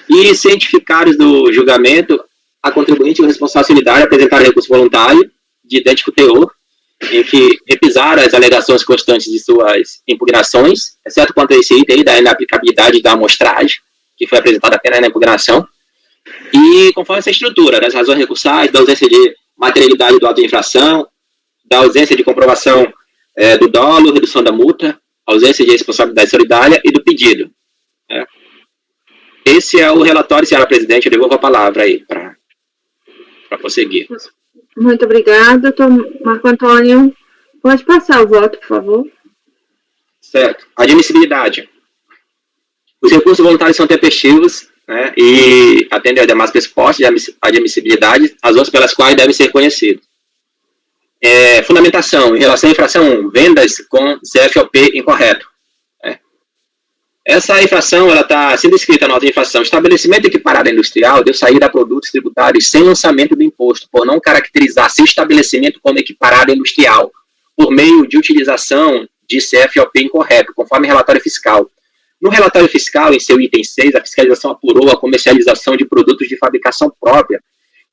E cientificados do julgamento, a contribuinte e o responsável solidário apresentaram recurso voluntário de idêntico teor, em que repisaram as alegações constantes de suas impugnações, exceto quanto a esse item da inaplicabilidade da amostragem, que foi apresentada apenas na impugnação, e conforme essa estrutura, das razões recursais, da ausência de materialidade do auto de infração, da ausência de comprovação do dolo, redução da multa, ausência de responsabilidade solidária e do pedido. Né? Esse é o relatório, senhora presidente, eu devolvo a palavra aí para prosseguir. Muito obrigada, doutor Marco Antônio. Pode passar o voto, por favor. Certo. Admissibilidade. Os recursos voluntários são tempestivos, né, e atendem aos demais pressupostos de admissibilidade, razões pelas quais devem ser conhecidos. Fundamentação. Em relação à infração 1, vendas com CFOP incorreto. Essa infração está sendo escrita na nota de infração. Estabelecimento equiparado industrial deu saída a produtos tributários sem lançamento do imposto, por não caracterizar seu estabelecimento como equiparado industrial, por meio de utilização de CFOP incorreto, conforme relatório fiscal. No relatório fiscal, em seu item 6, a fiscalização apurou a comercialização de produtos de fabricação própria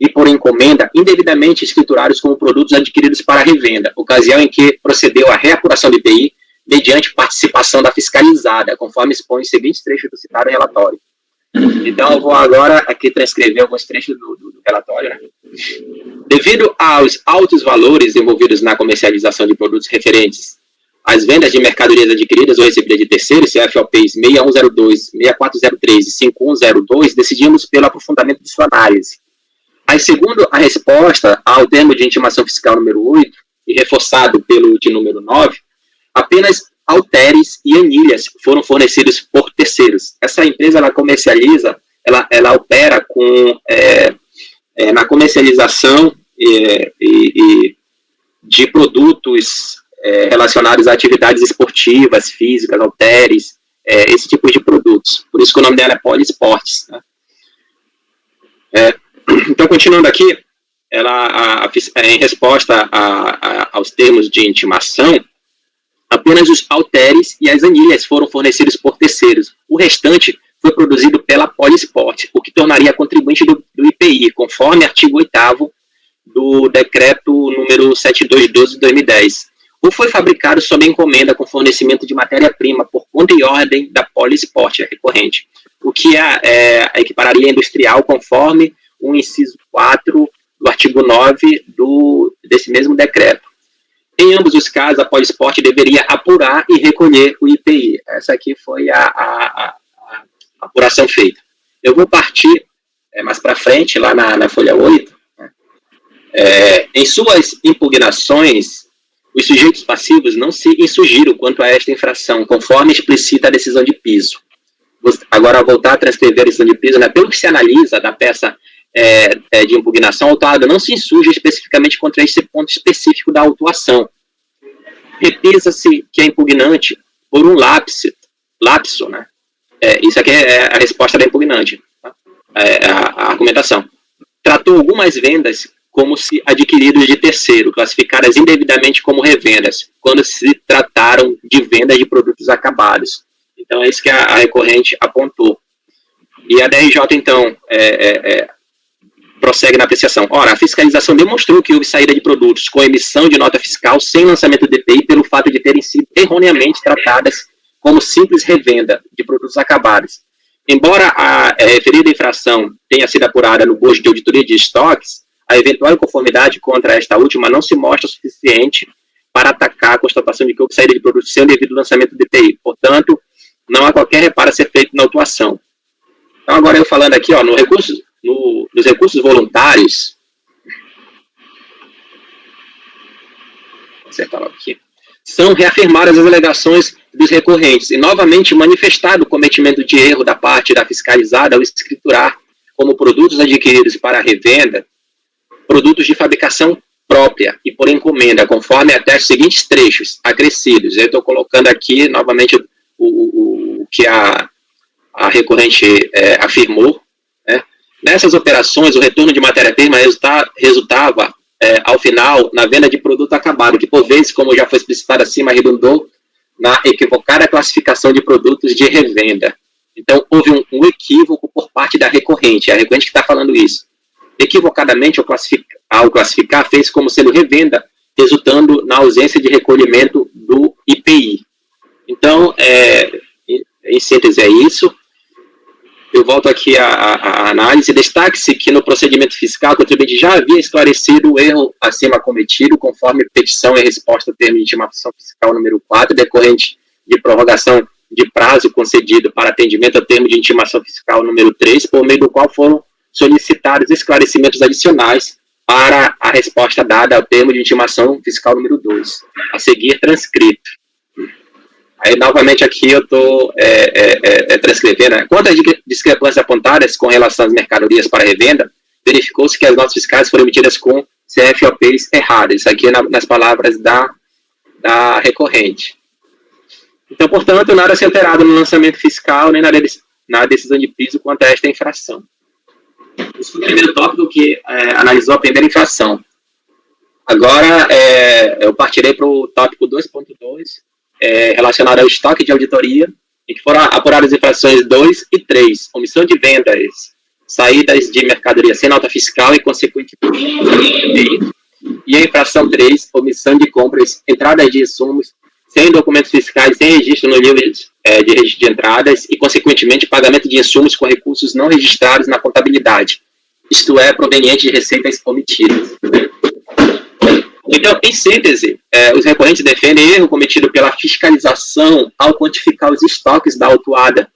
e por encomenda indevidamente escriturados como produtos adquiridos para revenda, ocasião em que procedeu à reapuração do IPI mediante participação da fiscalizada, conforme expõe os seguintes trechos do citado relatório. Então, eu vou agora aqui transcrever alguns trechos do relatório. Né? Devido aos altos valores envolvidos na comercialização de produtos referentes às vendas de mercadorias adquiridas ou recebidas de terceiros, CFOPs 6102, 6403 e 5102, decidimos pelo aprofundamento de sua análise. Aí, segundo a resposta ao termo de intimação fiscal número 8, e reforçado pelo de número 9, apenas halteres e anilhas foram fornecidos por terceiros. Essa empresa, ela comercializa, ela opera na comercialização de produtos relacionados a atividades esportivas, físicas, halteres, esse tipo de produtos. Por isso que o nome dela é Poliesportes. Né? Então, continuando aqui, em resposta aos termos de intimação, apenas os halteres e as anilhas foram fornecidos por terceiros. O restante foi produzido pela Poliesporte, o que tornaria a contribuinte do IPI, conforme artigo 8º do decreto número 7212 de 2010. Ou foi fabricado sob encomenda com fornecimento de matéria-prima por conta e ordem da Poliesporte, recorrente, o que a equipararia industrial conforme o inciso 4 do artigo 9 desse mesmo decreto. Em ambos os casos, a Poliesporte deveria apurar e recolher o IPI. Essa aqui foi a apuração feita. Eu vou partir mais para frente, lá na folha 8. Em suas impugnações, os sujeitos passivos não se insurgiram quanto a esta infração, conforme explicita a decisão de piso. Agora, voltar a transcrever a decisão de piso, né, pelo que se analisa da peça de impugnação, o autuado não se insurge especificamente contra esse ponto específico da autuação. Repisa-se que é impugnante por um lapso, né? Isso aqui é a resposta da impugnante, tá? A argumentação. Tratou algumas vendas como se adquiridos de terceiro, classificadas indevidamente como revendas, quando se trataram de vendas de produtos acabados. Então, é isso que a recorrente apontou. E a DRJ, então, prossegue na apreciação. Ora, a fiscalização demonstrou que houve saída de produtos com emissão de nota fiscal sem lançamento do DPI pelo fato de terem sido erroneamente tratadas como simples revenda de produtos acabados. Embora a referida infração tenha sido apurada no bojo de auditoria de estoques, a eventual inconformidade contra esta última não se mostra suficiente para atacar a constatação de que houve saída de produtos sem o devido lançamento do DPI. Portanto, não há qualquer reparo a ser feito na autuação. Então, agora eu falando aqui, ó, nos recursos voluntários, vou acertar logo aqui, são reafirmadas as alegações dos recorrentes e novamente manifestado o cometimento de erro da parte da fiscalizada ao escriturar como produtos adquiridos para revenda, produtos de fabricação própria e por encomenda, conforme até os seguintes trechos acrescidos. Eu estou colocando aqui novamente o que a recorrente afirmou. Né? Nessas operações, o retorno de matéria-prima resultava, ao final, na venda de produto acabado, que por vezes, como já foi explicitado acima, redundou na equivocada classificação de produtos de revenda. Então, houve um equívoco por parte da recorrente, é a recorrente que está falando isso. Equivocadamente, ao classificar, fez como sendo revenda, resultando na ausência de recolhimento do IPI. Então, em síntese, é isso. Eu volto aqui à análise. Destaque-se que no procedimento fiscal, o contribuinte já havia esclarecido o erro acima cometido, conforme petição e resposta ao termo de intimação fiscal número 4, decorrente de prorrogação de prazo concedido para atendimento ao termo de intimação fiscal número 3, por meio do qual foram solicitados esclarecimentos adicionais para a resposta dada ao termo de intimação fiscal número 2, a seguir transcrito. Aí, novamente, aqui eu estou transcrevendo. Né? Quanto às discrepâncias apontadas com relação às mercadorias para revenda, verificou-se que as notas fiscais foram emitidas com CFOPs erradas. Isso aqui é nas palavras da recorrente. Então, portanto, nada se alterado no lançamento fiscal, nem na decisão de piso quanto a esta infração. Esse foi o primeiro tópico que analisou a primeira infração. Agora, eu partirei para o tópico 2.2, relacionado ao estoque de auditoria, em que foram apuradas as infrações 2 e 3, omissão de vendas, saídas de mercadoria sem nota fiscal e, consequentemente, e a infração 3, omissão de compras, entradas de insumos, sem documentos fiscais, sem registro no livro de registro de entradas e, consequentemente, pagamento de insumos com recursos não registrados na contabilidade, isto é, proveniente de receitas omitidas. Então, em síntese, os recorrentes defendem erro cometido pela fiscalização ao quantificar os estoques da autuada,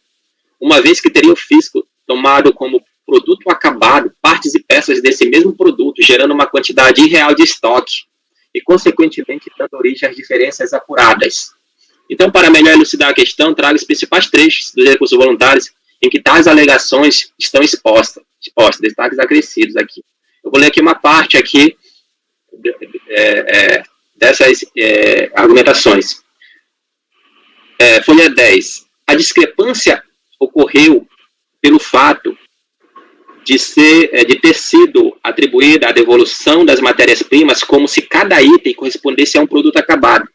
uma vez que teria o fisco tomado como produto acabado partes e peças desse mesmo produto, gerando uma quantidade irreal de estoque e, consequentemente, dando origem às diferenças apuradas. Então, para melhor elucidar a questão, trago os principais trechos dos recursos voluntários em que tais alegações estão expostas, destaques acrescidos aqui. Eu vou ler aqui uma parte aqui dessas argumentações. Folha 10. A discrepância ocorreu pelo fato de ter sido atribuída a devolução das matérias-primas como se cada item correspondesse a um produto acabado.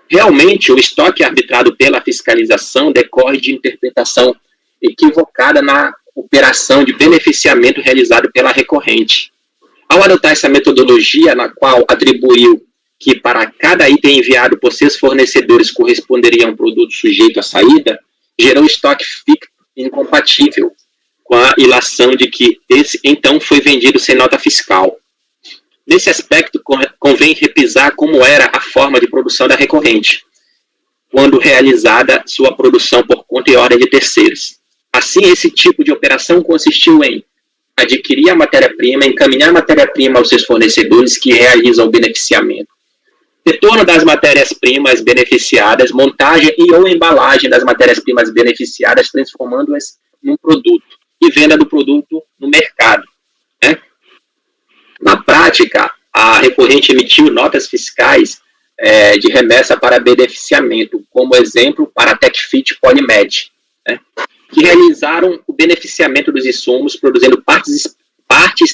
Realmente, o estoque arbitrado pela fiscalização decorre de interpretação equivocada na operação de beneficiamento realizado pela recorrente. Ao adotar essa metodologia, na qual atribuiu que para cada item enviado por seus fornecedores corresponderia a um produto sujeito à saída, gerou estoque ficto incompatível com a ilação de que esse, então, foi vendido sem nota fiscal. Nesse aspecto, convém repisar como era a forma de produção da recorrente, quando realizada sua produção por conta e ordem de terceiros. Assim, esse tipo de operação consistiu em adquirir a matéria-prima, encaminhar a matéria-prima aos seus fornecedores que realizam o beneficiamento, retorno das matérias-primas beneficiadas, montagem e ou embalagem das matérias-primas beneficiadas, transformando-as num produto, e venda do produto no mercado. Né? Na prática, a recorrente emitiu notas fiscais de remessa para beneficiamento, como exemplo para a TecFit Polimed, né? Que realizaram o beneficiamento dos insumos, produzindo partes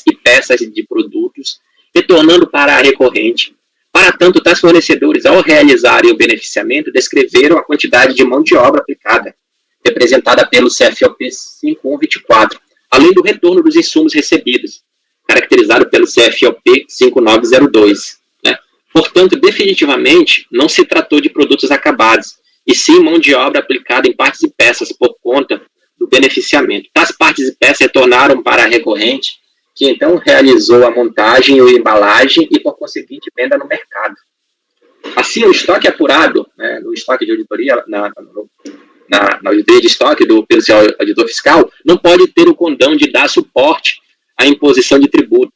e peças de produtos, retornando para a recorrente. Para tanto, tais fornecedores, ao realizarem o beneficiamento, descreveram a quantidade de mão de obra aplicada, representada pelo CFOP 5124, além do retorno dos insumos recebidos, caracterizado pelo CFOP 5902. Né? Portanto, definitivamente, não se tratou de produtos acabados, e sim mão de obra aplicada em partes e peças por conta do beneficiamento. Tais partes e peças retornaram para a recorrente, que então realizou a montagem ou embalagem e, por conseguinte, venda no mercado. Assim, o estoque apurado, né, no estoque de auditoria, na auditoria de estoque pelo seu auditor fiscal, não pode ter o condão de dar suporte à imposição de tributo,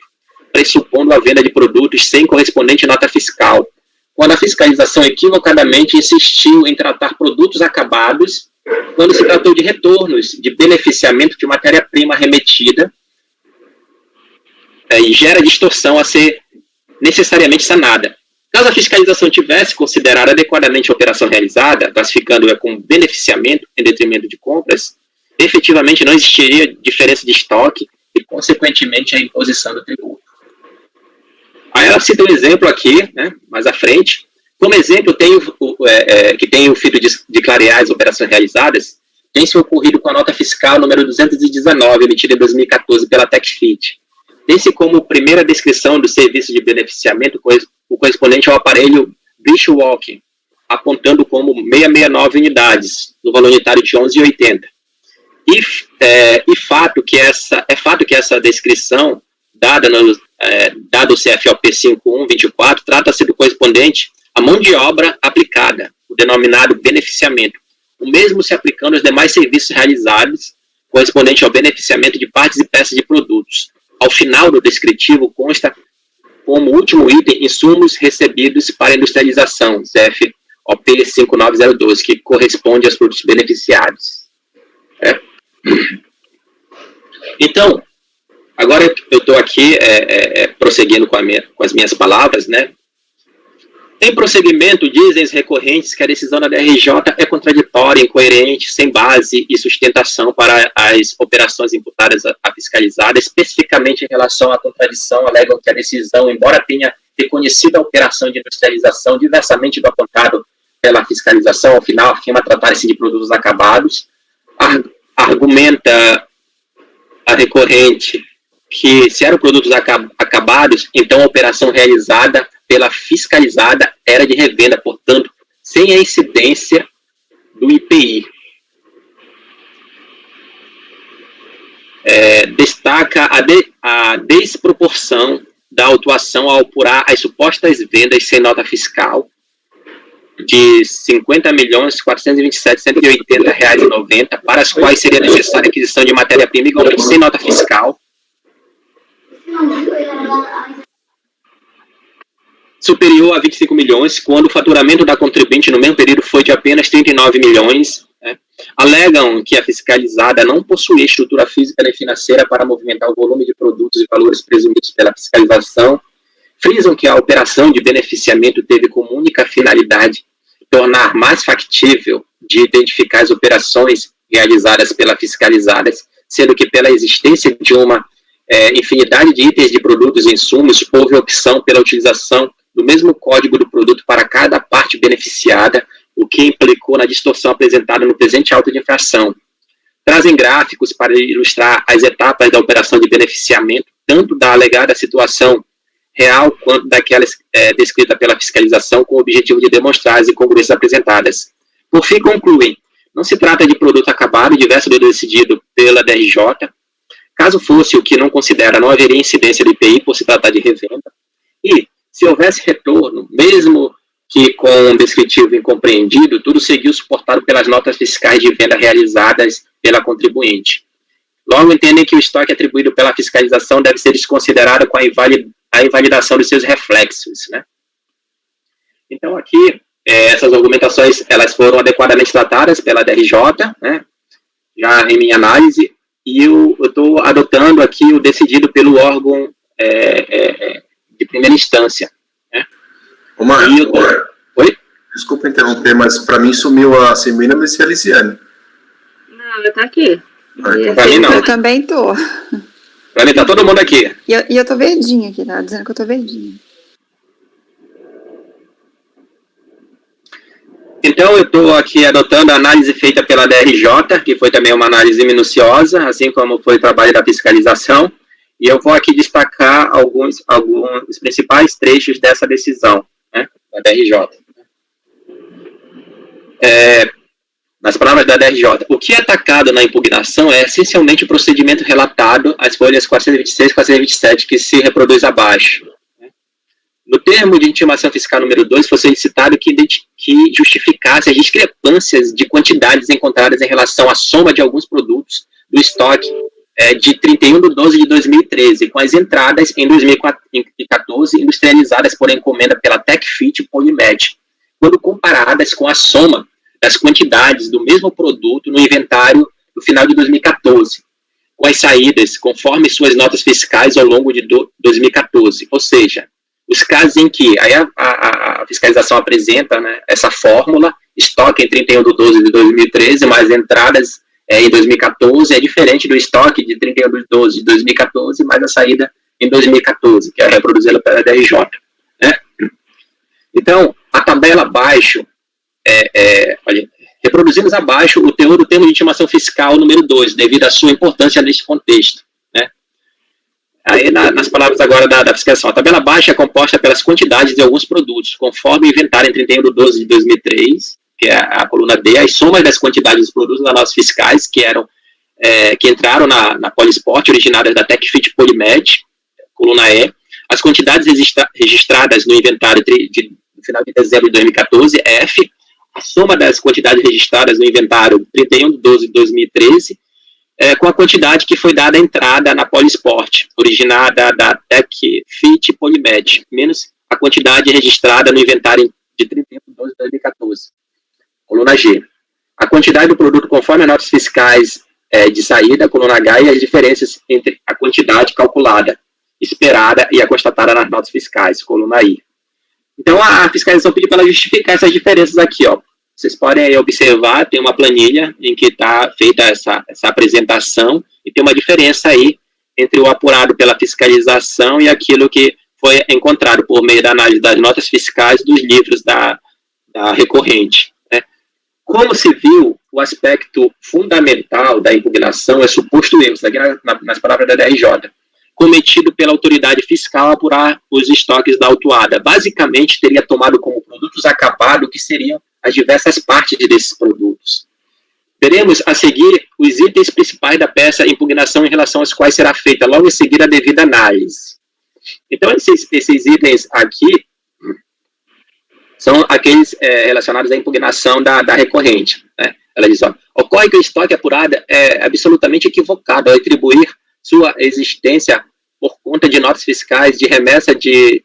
pressupondo a venda de produtos sem correspondente nota fiscal, quando a fiscalização equivocadamente insistiu em tratar produtos acabados quando se tratou de retornos de beneficiamento de matéria-prima remetida e gera distorção a ser necessariamente sanada. Caso a fiscalização tivesse considerado adequadamente a operação realizada, classificando-a como beneficiamento em detrimento de compras, efetivamente não existiria diferença de estoque e, consequentemente, a imposição do tributo. Aí ela cita um exemplo aqui, né, mais à frente. Como exemplo, que tem o fito de clarear as operações realizadas, tem-se ocorrido com a nota fiscal número 219, emitida em 2014 pela TechFit. Tem-se como primeira descrição do serviço de beneficiamento o correspondente ao aparelho Bushwalking, apontando como 669 unidades, no valor unitário de 11,80. Fato que essa descrição, dada o CFOP 5124, trata-se do correspondente à mão de obra aplicada, o denominado beneficiamento, o mesmo se aplicando aos demais serviços realizados, correspondente ao beneficiamento de partes e peças de produtos. Ao final do descritivo consta como último item insumos recebidos para industrialização, CFOP 59012, que corresponde aos produtos beneficiados. Então, agora eu estou aqui prosseguindo com as minhas palavras, né? Em prosseguimento, dizem os recorrentes que a decisão da DRJ é contraditória, incoerente, sem base e sustentação para as operações imputadas à fiscalizada. Especificamente em relação à contradição, alegam que a decisão, embora tenha reconhecido a operação de industrialização diversamente do apontado pela fiscalização, ao final afirma tratar-se de produtos acabados, argumenta a recorrente que se eram produtos acabados, então a operação realizada pela fiscalizada era de revenda, portanto, sem a incidência do IPI. Destaca a desproporção da autuação ao apurar as supostas vendas sem nota fiscal de R$ 50.427.180,90, para as quais seria necessária a aquisição de matéria-prima igualmente sem nota fiscal, superior a 25 milhões, quando o faturamento da contribuinte no mesmo período foi de apenas 39 milhões. Né? Alegam que a fiscalizada não possui estrutura física nem financeira para movimentar o volume de produtos e valores presumidos pela fiscalização. Frisam que a operação de beneficiamento teve como única finalidade tornar mais factível de identificar as operações realizadas pela fiscalizada, sendo que pela existência de uma infinidade de itens de produtos e insumos, houve opção pela utilização do mesmo código do produto para cada parte beneficiada, o que implicou na distorção apresentada no presente auto de infração. Trazem gráficos para ilustrar as etapas da operação de beneficiamento, tanto da alegada situação real quanto daquela descrita pela fiscalização, com o objetivo de demonstrar as incongruências apresentadas. Por fim, concluem, não se trata de produto acabado, diverso do decidido pela DRJ. Caso fosse o que não considera, não haveria incidência do IPI por se tratar de revenda. E, se houvesse retorno, mesmo que com um descritivo incompreendido, tudo seguiu suportado pelas notas fiscais de venda realizadas pela contribuinte. Logo, entendem que o estoque atribuído pela fiscalização deve ser desconsiderado com a invalidação dos seus reflexos. Né? Então, aqui, essas argumentações elas foram adequadamente tratadas pela DRJ, né? Já em minha análise, e eu estou adotando aqui o decidido pelo órgão de primeira instância. Né? Oi? Desculpa interromper, mas para mim sumiu a Semina Messialisiane. Não, ela está aqui. Para mim não. Eu também tô. Para mim tá todo mundo aqui. E eu tô verdinha aqui, tá dizendo que eu tô verdinha. Então, eu estou aqui adotando a análise feita pela DRJ, que foi também uma análise minuciosa, assim como foi o trabalho da fiscalização, e eu vou aqui destacar alguns principais trechos dessa decisão, né, da DRJ. Nas palavras da DRJ, o que é atacado na impugnação é essencialmente o procedimento relatado às folhas 426 e 427, que se reproduz abaixo. No termo de intimação fiscal número 2, foi solicitado que justificasse as discrepâncias de quantidades encontradas em relação à soma de alguns produtos do estoque de 31/12/2013, com as entradas em 2014 industrializadas por encomenda pela TechFit e Polymed, quando comparadas com a soma das quantidades do mesmo produto no inventário no final de 2014, com as saídas conforme suas notas fiscais ao longo de 2014, ou seja, os casos em que aí a fiscalização apresenta, né, essa fórmula, estoque em 31/12/2013, mais entradas em 2014, é diferente do estoque de 31/12/2014, mais a saída em 2014, que é reproduzida pela DRJ. Né? Então, a tabela abaixo, olha, reproduzimos abaixo o teor do termo de intimação fiscal número 2, devido à sua importância neste contexto. Né? Aí, nas palavras agora da fiscalização, a tabela abaixo é composta pelas quantidades de alguns produtos, conforme o inventário em 31/12/2003, que é a coluna D, as somas das quantidades dos produtos das notas fiscais, que entraram na Polisport, originárias da TechFit Polymed, coluna E, as quantidades registradas no inventário no final de dezembro de 2014, F, a soma das quantidades registradas no inventário 31/12/2013, com a quantidade que foi dada à entrada na Polisport, originada da TechFit Polymed, menos a quantidade registrada no inventário de 31/12/2014. Coluna G. A quantidade do produto conforme as notas fiscais de saída, coluna H, e as diferenças entre a quantidade calculada, esperada e a constatada nas notas fiscais, coluna I. Então, a fiscalização pediu para ela justificar essas diferenças aqui, ó. Vocês podem observar, tem uma planilha em que está feita essa apresentação e tem uma diferença aí entre o apurado pela fiscalização e aquilo que foi encontrado por meio da análise das notas fiscais dos livros da recorrente. Né? Como se viu, o aspecto fundamental da impugnação é suposto erro, isso aqui nas palavras da DRJ, cometido pela autoridade fiscal ao apurar os estoques da autuada. Basicamente, teria tomado como produtos acabados que seriam as diversas partes desses produtos. Veremos a seguir os itens principais da peça impugnação em relação aos quais será feita logo em seguida a devida análise. Então, esses itens aqui são aqueles relacionados à impugnação da recorrente. Né? Ela diz, ó, ocorre que o estoque apurado é absolutamente equivocado ao atribuir sua existência por conta de notas fiscais de remessa de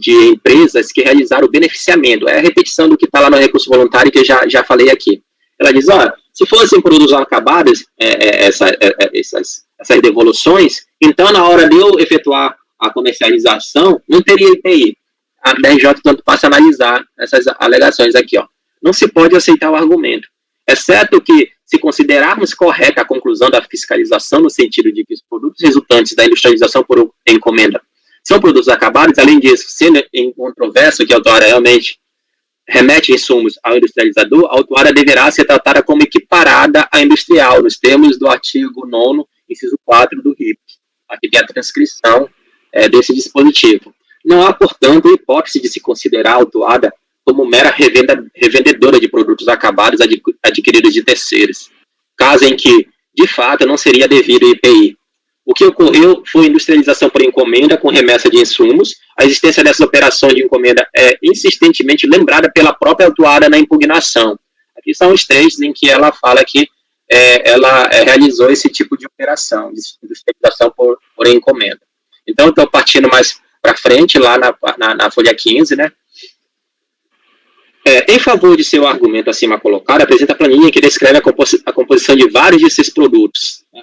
empresas que realizaram o beneficiamento. É a repetição do que está lá no recurso voluntário que eu já falei aqui. Ela diz, ó, se fossem produtos acabados, essas devoluções, então na hora de eu efetuar a comercialização, não teria IPI. A DRJ, tanto, passa a analisar essas alegações aqui, ó. Não se pode aceitar o argumento, exceto que, se considerarmos correta a conclusão da fiscalização no sentido de que os produtos resultantes da industrialização por encomenda são produtos acabados, além disso, sendo incontroverso que a autuada realmente remete insumos ao industrializador, a autuada deverá ser tratada como equiparada à industrial, nos termos do artigo 9º, inciso 4 do RIP. Aqui tem a transcrição desse dispositivo. Não há, portanto, hipótese de se considerar a autuada como mera revendedora de produtos acabados adquiridos de terceiros, caso em que, de fato, não seria devido IPI. O que ocorreu foi industrialização por encomenda com remessa de insumos. A existência dessa operação de encomenda é insistentemente lembrada pela própria autuada na impugnação. Aqui são os trechos em que ela fala que ela realizou esse tipo de operação, de industrialização por encomenda. Então, estou partindo mais para frente, lá na folha 15, né? Em favor de seu argumento acima colocado, apresenta a planilha que descreve a composição de vários desses produtos. Né?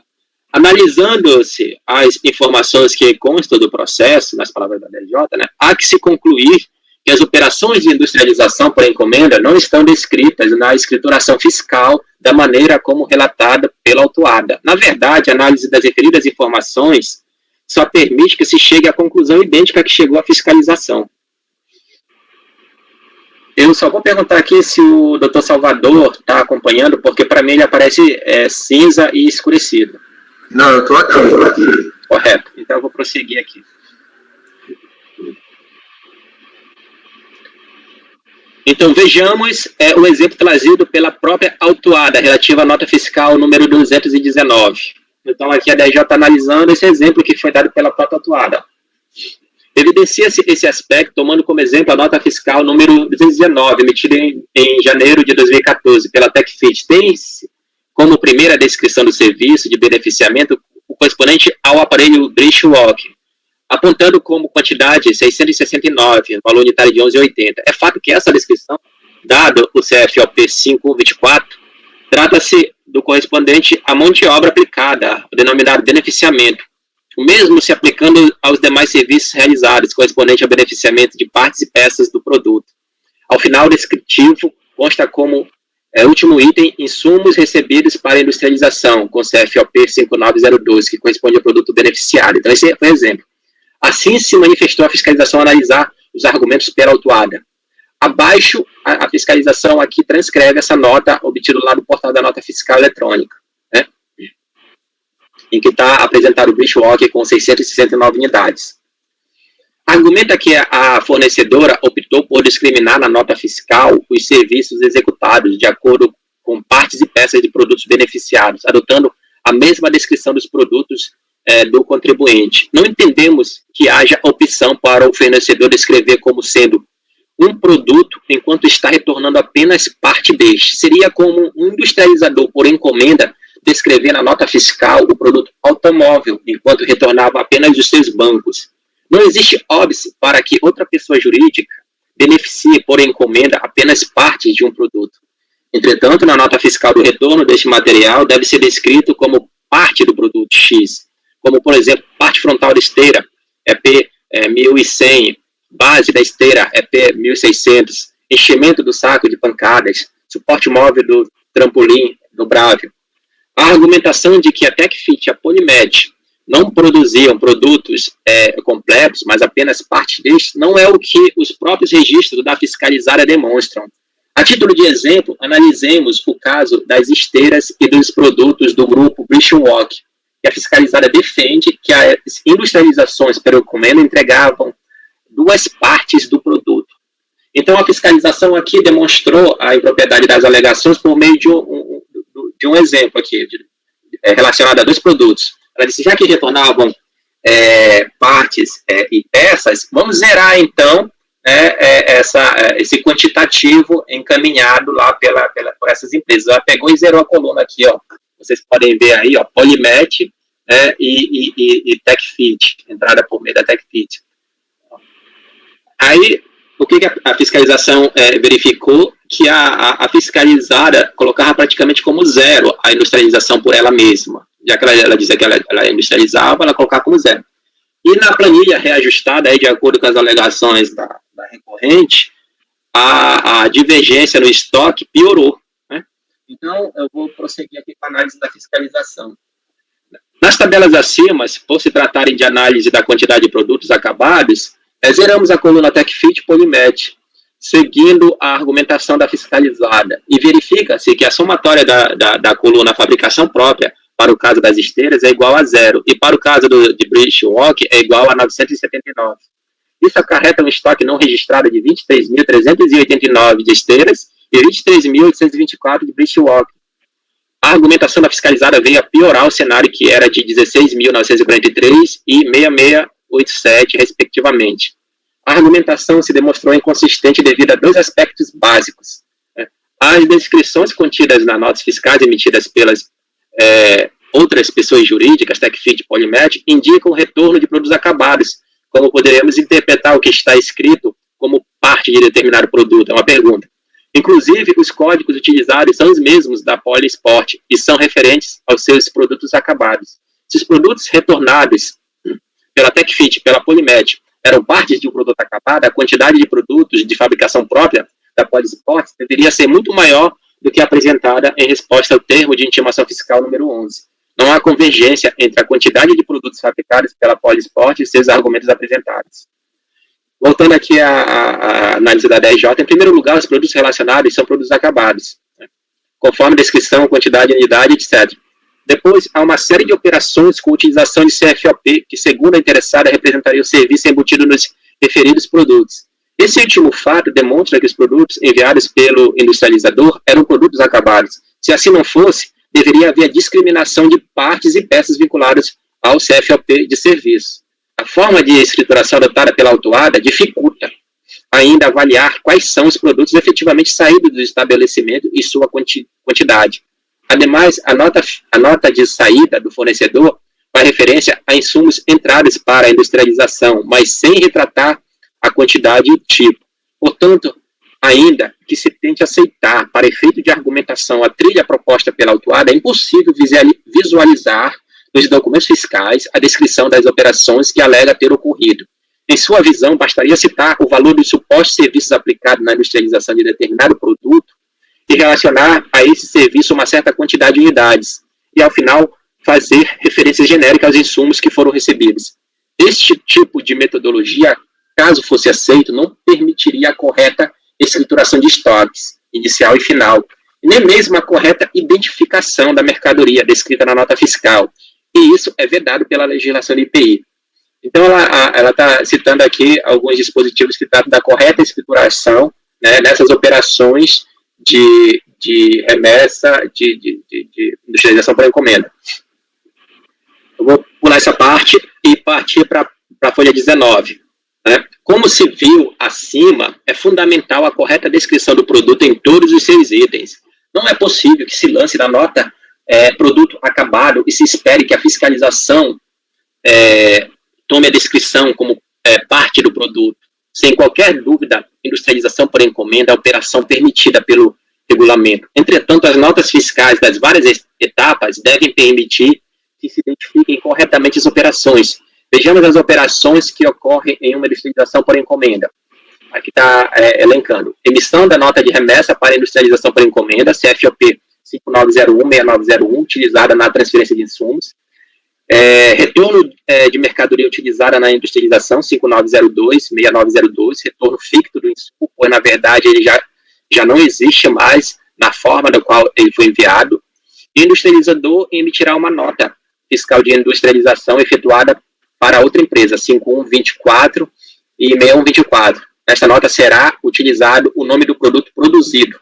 Analisando-se as informações que constam do processo, nas palavras da DRJ, né, há que se concluir que as operações de industrialização por encomenda não estão descritas na escrituração fiscal da maneira como relatada pela autuada. Na verdade, a análise das referidas informações só permite que se chegue à conclusão idêntica que chegou à fiscalização. Eu só vou perguntar aqui se o Dr. Salvador está acompanhando, porque para mim ele aparece cinza e escurecido. Não, eu estou aqui. Correto. Então eu vou prosseguir aqui. Então vejamos o exemplo trazido pela própria autuada, relativa à nota fiscal número 219. Então aqui a DRJ está analisando esse exemplo que foi dado pela própria autuada. Evidencia-se esse aspecto tomando como exemplo a nota fiscal número 219, emitida em janeiro de 2014 pela TechFit. Tem-se como primeira descrição do serviço de beneficiamento o correspondente ao aparelho Bridgewalk, apontando como quantidade 669, valor unitário de 11,80. É fato que essa descrição, dado o CFOP 524, trata-se do correspondente à mão de obra aplicada, o denominado beneficiamento, o mesmo se aplicando aos demais serviços realizados, correspondente ao beneficiamento de partes e peças do produto. Ao final, o descritivo consta como último item, insumos recebidos para industrialização, com CFOP 59012, que corresponde ao produto beneficiário. Então, esse foi um exemplo. Assim se manifestou a fiscalização ao analisar os argumentos pela autuada. Abaixo, a fiscalização aqui transcreve essa nota obtida lá do portal da nota fiscal eletrônica, né, em que está apresentado o Bridgewalk com 669 unidades. Argumenta que a fornecedora optou por discriminar na nota fiscal os serviços executados de acordo com partes e peças de produtos beneficiados, adotando a mesma descrição dos produtos do contribuinte. Não entendemos que haja opção para o fornecedor descrever como sendo um produto enquanto está retornando apenas parte deste. Seria como um industrializador por encomenda descrever na nota fiscal o produto automóvel enquanto retornava apenas os seus bancos. Não existe óbice para que outra pessoa jurídica beneficie por encomenda apenas parte de um produto. Entretanto, na nota fiscal do retorno deste material deve ser descrito como parte do produto X, como, por exemplo, parte frontal da esteira, EP 1100, base da esteira, EP 1600, enchimento do saco de pancadas, suporte móvel do trampolim dobrável. A argumentação de que a TechFit e a Polymed não produziam produtos completos, mas apenas parte destes, não é o que os próprios registros da fiscalizada demonstram. A título de exemplo, analisemos o caso das esteiras e dos produtos do grupo Bridgewalk, que a fiscalizada defende que as industrializações pelo encomenda entregavam duas partes do produto. Então, a fiscalização aqui demonstrou a impropriedade das alegações por meio de um exemplo aqui, relacionado a dois produtos. Ela disse, já que retornavam partes e peças, vamos zerar, então, esse quantitativo encaminhado lá por essas empresas. Ela pegou e zerou a coluna aqui, ó. Vocês podem ver aí, ó, Polymed e TechFit, entrada por meio da TechFit. Aí, o que a fiscalização verificou? Que a fiscalizada colocava praticamente como zero a industrialização por ela mesma. Já que ela dizia que ela industrializava, ela colocava como zero. E na planilha reajustada, aí, de acordo com as alegações da recorrente, a divergência no estoque piorou. Né? Então, eu vou prosseguir aqui com a análise da fiscalização. Nas tabelas acima, por se tratarem de análise da quantidade de produtos acabados, zeramos a coluna TechFit Polymed, seguindo a argumentação da fiscalizada, e verifica-se que a somatória da coluna fabricação própria, para o caso das esteiras, é igual a zero, e para o caso de Bridgewalk, é igual a 979. Isso acarreta um estoque não registrado de 23.389 de esteiras e 23.824 de Bridgewalk. A argumentação da fiscalizada veio a piorar o cenário, que era de 16.943 e 6687, respectivamente. A argumentação se demonstrou inconsistente devido a dois aspectos básicos. As descrições contidas nas notas fiscais emitidas pelas outras pessoas jurídicas, TechFit e Polymed, indicam o retorno de produtos acabados. Como poderemos interpretar o que está escrito como parte de determinado produto? É uma pergunta. Inclusive, os códigos utilizados são os mesmos da Polysport e são referentes aos seus produtos acabados. Se os produtos retornados pela TechFit e pela Polymed eram partes de um produto acabado, a quantidade de produtos de fabricação própria da Polysport deveria ser muito maior do que apresentada em resposta ao termo de intimação fiscal número 11. Não há convergência entre a quantidade de produtos fabricados pela Polysport e seus argumentos apresentados. Voltando aqui à análise da DRJ, em primeiro lugar, os produtos relacionados são produtos acabados, né, conforme descrição, quantidade, unidade, etc. Depois, há uma série de operações com utilização de CFOP, que, segundo a interessada, representaria o serviço embutido nos referidos produtos. Esse último fato demonstra que os produtos enviados pelo industrializador eram produtos acabados. Se assim não fosse, deveria haver discriminação de partes e peças vinculadas ao CFOP de serviço. A forma de escrituração adotada pela autuada dificulta ainda avaliar quais são os produtos efetivamente saídos do estabelecimento e sua quantidade. Ademais, a nota de saída do fornecedor faz referência a insumos entrados para a industrialização, mas sem retratar a quantidade e o tipo. Portanto, ainda que se tente aceitar, para efeito de argumentação, a trilha proposta pela autuada, é impossível visualizar nos documentos fiscais a descrição das operações que alega ter ocorrido. Em sua visão, bastaria citar o valor dos supostos serviços aplicados na industrialização de determinado produto e relacionar a esse serviço uma certa quantidade de unidades, e, ao final, fazer referências genéricas aos insumos que foram recebidos. Este tipo de metodologia, caso fosse aceito, não permitiria a correta escrituração de estoques, inicial e final, nem mesmo a correta identificação da mercadoria descrita na nota fiscal, e isso é vedado pela legislação do IPI. Então, ela está citando aqui alguns dispositivos que tratam da correta escrituração, né, nessas operações de remessa, de industrialização por encomenda. Eu vou pular essa parte e partir para a folha 19. Né? Como se viu acima, é fundamental a correta descrição do produto em todos os seus itens. Não é possível que se lance na nota produto acabado e se espere que a fiscalização tome a descrição como parte do produto. Sem qualquer dúvida, industrialização por encomenda é a operação permitida pelo regulamento. Entretanto, as notas fiscais das várias etapas devem permitir que se identifiquem corretamente as operações. Vejamos as operações que ocorrem em uma industrialização por encomenda. Aqui está elencando. Emissão da nota de remessa para industrialização por encomenda, CFOP 5901-6901, utilizada na transferência de insumos. Retorno de mercadoria utilizada na industrialização, 5902-6902, retorno ficto do insumo, pois, na verdade, ele já não existe mais na forma da qual ele foi enviado. E o industrializador emitirá uma nota fiscal de industrialização efetuada para outra empresa, 5124 e 6124. Nesta nota será utilizado o nome do produto produzido.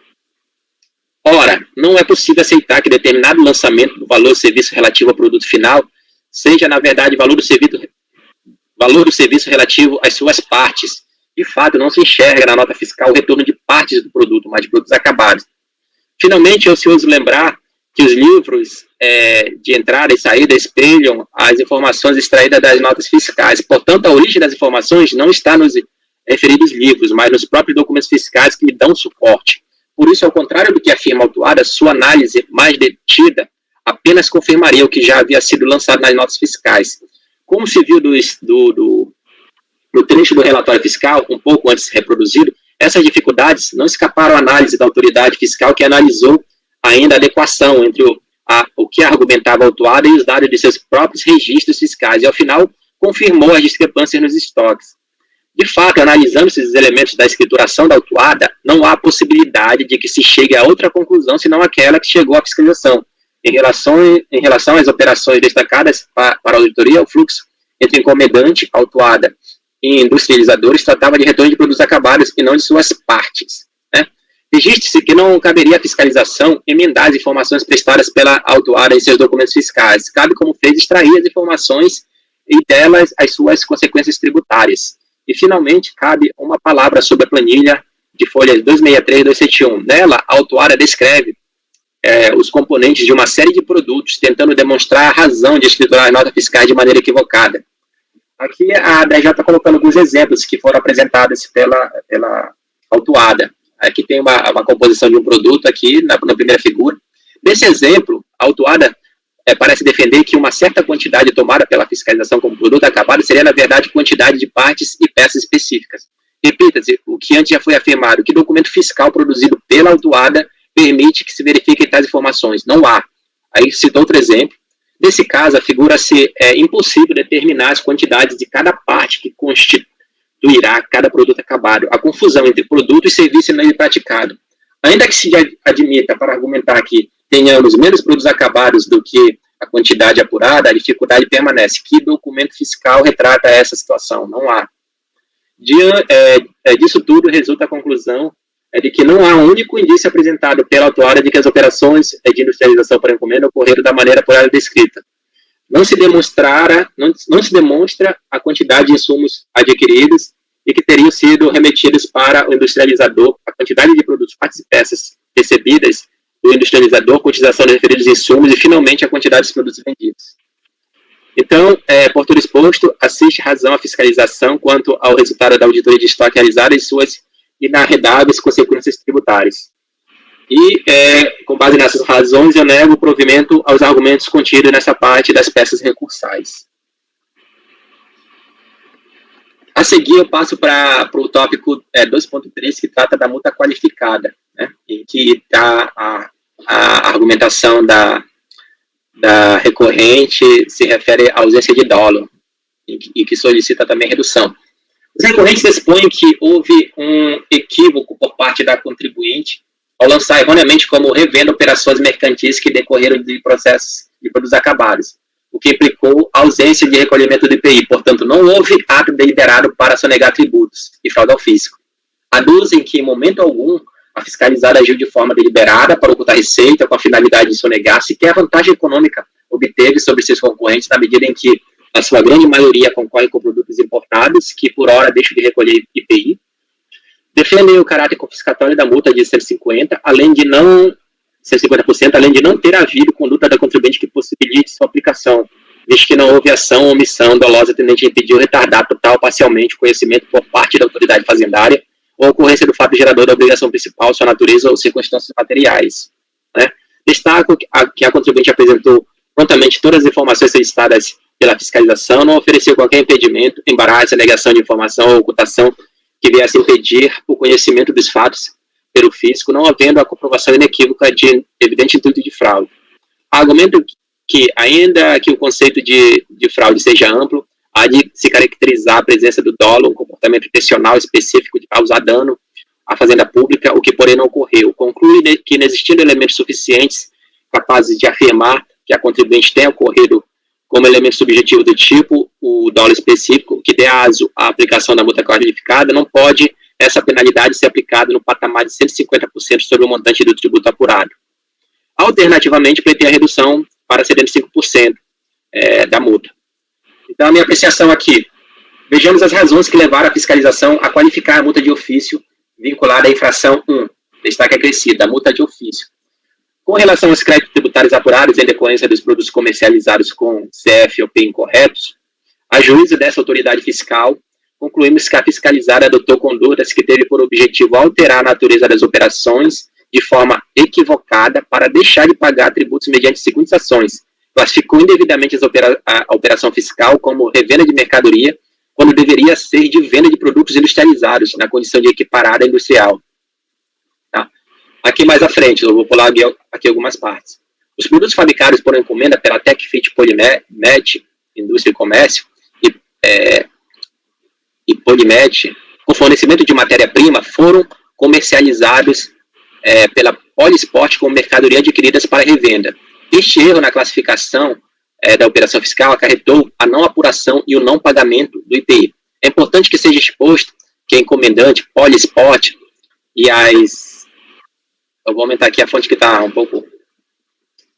Ora, não é possível aceitar que determinado lançamento do valor do serviço relativo ao produto final seja, na verdade, valor do serviço relativo às suas partes. De fato, não se enxerga na nota fiscal o retorno de partes do produto, mas de produtos acabados. Finalmente, é ocioso lembrar que os livros de entrada e saída espelham as informações extraídas das notas fiscais. Portanto, a origem das informações não está nos referidos livros, mas nos próprios documentos fiscais que lhe dão suporte. Por isso, ao contrário do que afirma a autuada, sua análise mais detida apenas confirmaria o que já havia sido lançado nas notas fiscais. Como se viu no trecho do relatório fiscal, um pouco antes reproduzido, essas dificuldades não escaparam à análise da autoridade fiscal, que analisou ainda a adequação entre o que argumentava a autuada e os dados de seus próprios registros fiscais, e, ao final, confirmou as discrepâncias nos estoques. De fato, analisando esses elementos da escrituração da autuada, não há possibilidade de que se chegue a outra conclusão, senão aquela que chegou à fiscalização. Em relação às operações destacadas para a auditoria, o fluxo entre encomendante, autuada e industrializadores tratava de retorno de produtos acabados e não de suas partes. Né? Registre-se que não caberia à fiscalização emendar as informações prestadas pela autuada em seus documentos fiscais. Cabe, como fez, extrair as informações e delas as suas consequências tributárias. E, finalmente, cabe uma palavra sobre a planilha de folhas 263 e 271. Nela, a autuada descreve os componentes de uma série de produtos, tentando demonstrar a razão de escriturar as notas fiscais de maneira equivocada. Aqui a ADJ está colocando alguns exemplos que foram apresentados pela autuada. Aqui tem uma composição de um produto aqui, na primeira figura. Nesse exemplo, a autuada parece defender que uma certa quantidade tomada pela fiscalização como produto acabado seria, na verdade, quantidade de partes e peças específicas. Repita-se o que antes já foi afirmado, que documento fiscal produzido pela autuada permite que se verifiquem tais informações. Não há. Aí citou outro exemplo. Nesse caso, afigura-se impossível determinar as quantidades de cada parte que constituirá cada produto acabado. A confusão entre produto e serviço não é praticado. Ainda que se admita, para argumentar que tenhamos menos produtos acabados do que a quantidade apurada, a dificuldade permanece. Que documento fiscal retrata essa situação? Não há. Disso tudo resulta a conclusão de que não há um único indício apresentado pela autuada de que as operações de industrialização por encomenda ocorreram da maneira por ela descrita. não se demonstra a quantidade de insumos adquiridos e que teriam sido remetidos para o industrializador, a quantidade de produtos, partes e peças recebidas do industrializador, cotização de referidos insumos e, finalmente, a quantidade de produtos vendidos. Então, por tudo exposto, assiste razão à fiscalização quanto ao resultado da auditoria de estoque realizada e suas inarredáveis consequências tributárias. E, com base nessas razões, eu nego o provimento aos argumentos contidos nessa parte das peças recursais. A seguir, eu passo para o tópico 2.3, que trata da multa qualificada, né, em que está a argumentação da recorrente se refere à ausência de dolo, e que solicita também redução. Os recorrentes expõem que houve um equívoco por parte da contribuinte ao lançar erroneamente como revenda operações mercantis que decorreram de processos de produtos acabados, o que implicou a ausência de recolhimento do IPI. Portanto, não houve ato deliberado para sonegar tributos e fraude ao fisco. Aduzem que, em momento algum, a fiscalizada agiu de forma deliberada para ocultar receita com a finalidade de sonegar sequer a vantagem econômica obteve sobre seus concorrentes, na medida em que, a sua grande maioria, concorre com produtos importados, que por hora deixam de recolher IPI. Defendem o caráter confiscatório da multa de 150%, além de não ter havido conduta da contribuinte que possibilite sua aplicação, visto que não houve ação ou omissão dolosa tendente a impedir ou retardar total ou parcialmente o conhecimento por parte da autoridade fazendária ou ocorrência do fato gerador da obrigação principal, sua natureza ou circunstâncias materiais. Né? Destaco que a contribuinte apresentou prontamente todas as informações solicitadas pela fiscalização, não ofereceu qualquer impedimento, embaraço, negação de informação ou ocultação que viesse impedir o conhecimento dos fatos pelo fisco, não havendo a comprovação inequívoca de evidente intuito de fraude. Argumento que, ainda que o conceito de fraude seja amplo, há de se caracterizar a presença do dolo, um comportamento intencional específico de causar dano à fazenda pública, o que, porém, não ocorreu. Conclui que, inexistindo elementos suficientes capazes de afirmar que a contribuinte tenha ocorrido como elemento subjetivo do tipo o dolo específico, que dê aso à aplicação da multa qualificada, não pode essa penalidade ser aplicada no patamar de 150% sobre o montante do tributo apurado. Alternativamente, pleiteia a redução para 75% da multa. Então, a minha apreciação aqui, vejamos as razões que levaram a fiscalização a qualificar a multa de ofício vinculada à infração 1, destaque acrescido, a multa de ofício. Com relação aos créditos tributários apurados em decorrência dos produtos comercializados com CF ou P incorretos, a juízo dessa autoridade fiscal, concluímos que a fiscalizada adotou condutas que teve por objetivo alterar a natureza das operações de forma equivocada para deixar de pagar tributos mediante as seguintes ações. Classificou indevidamente a operação fiscal como revenda de mercadoria, quando deveria ser de venda de produtos industrializados, na condição de equiparada industrial. Tá? Aqui mais à frente, eu vou pular aqui algumas partes. Os produtos fabricados por encomenda pela TechFit Polymet, Indústria e Comércio, e Polymet, com fornecimento de matéria-prima, foram comercializados pela Polisport como mercadoria adquiridas para revenda. Este erro na classificação da operação fiscal acarretou a não apuração e o não pagamento do IPI. É importante que seja exposto que a encomendante, Polisport, e as... Eu vou aumentar aqui a fonte que está um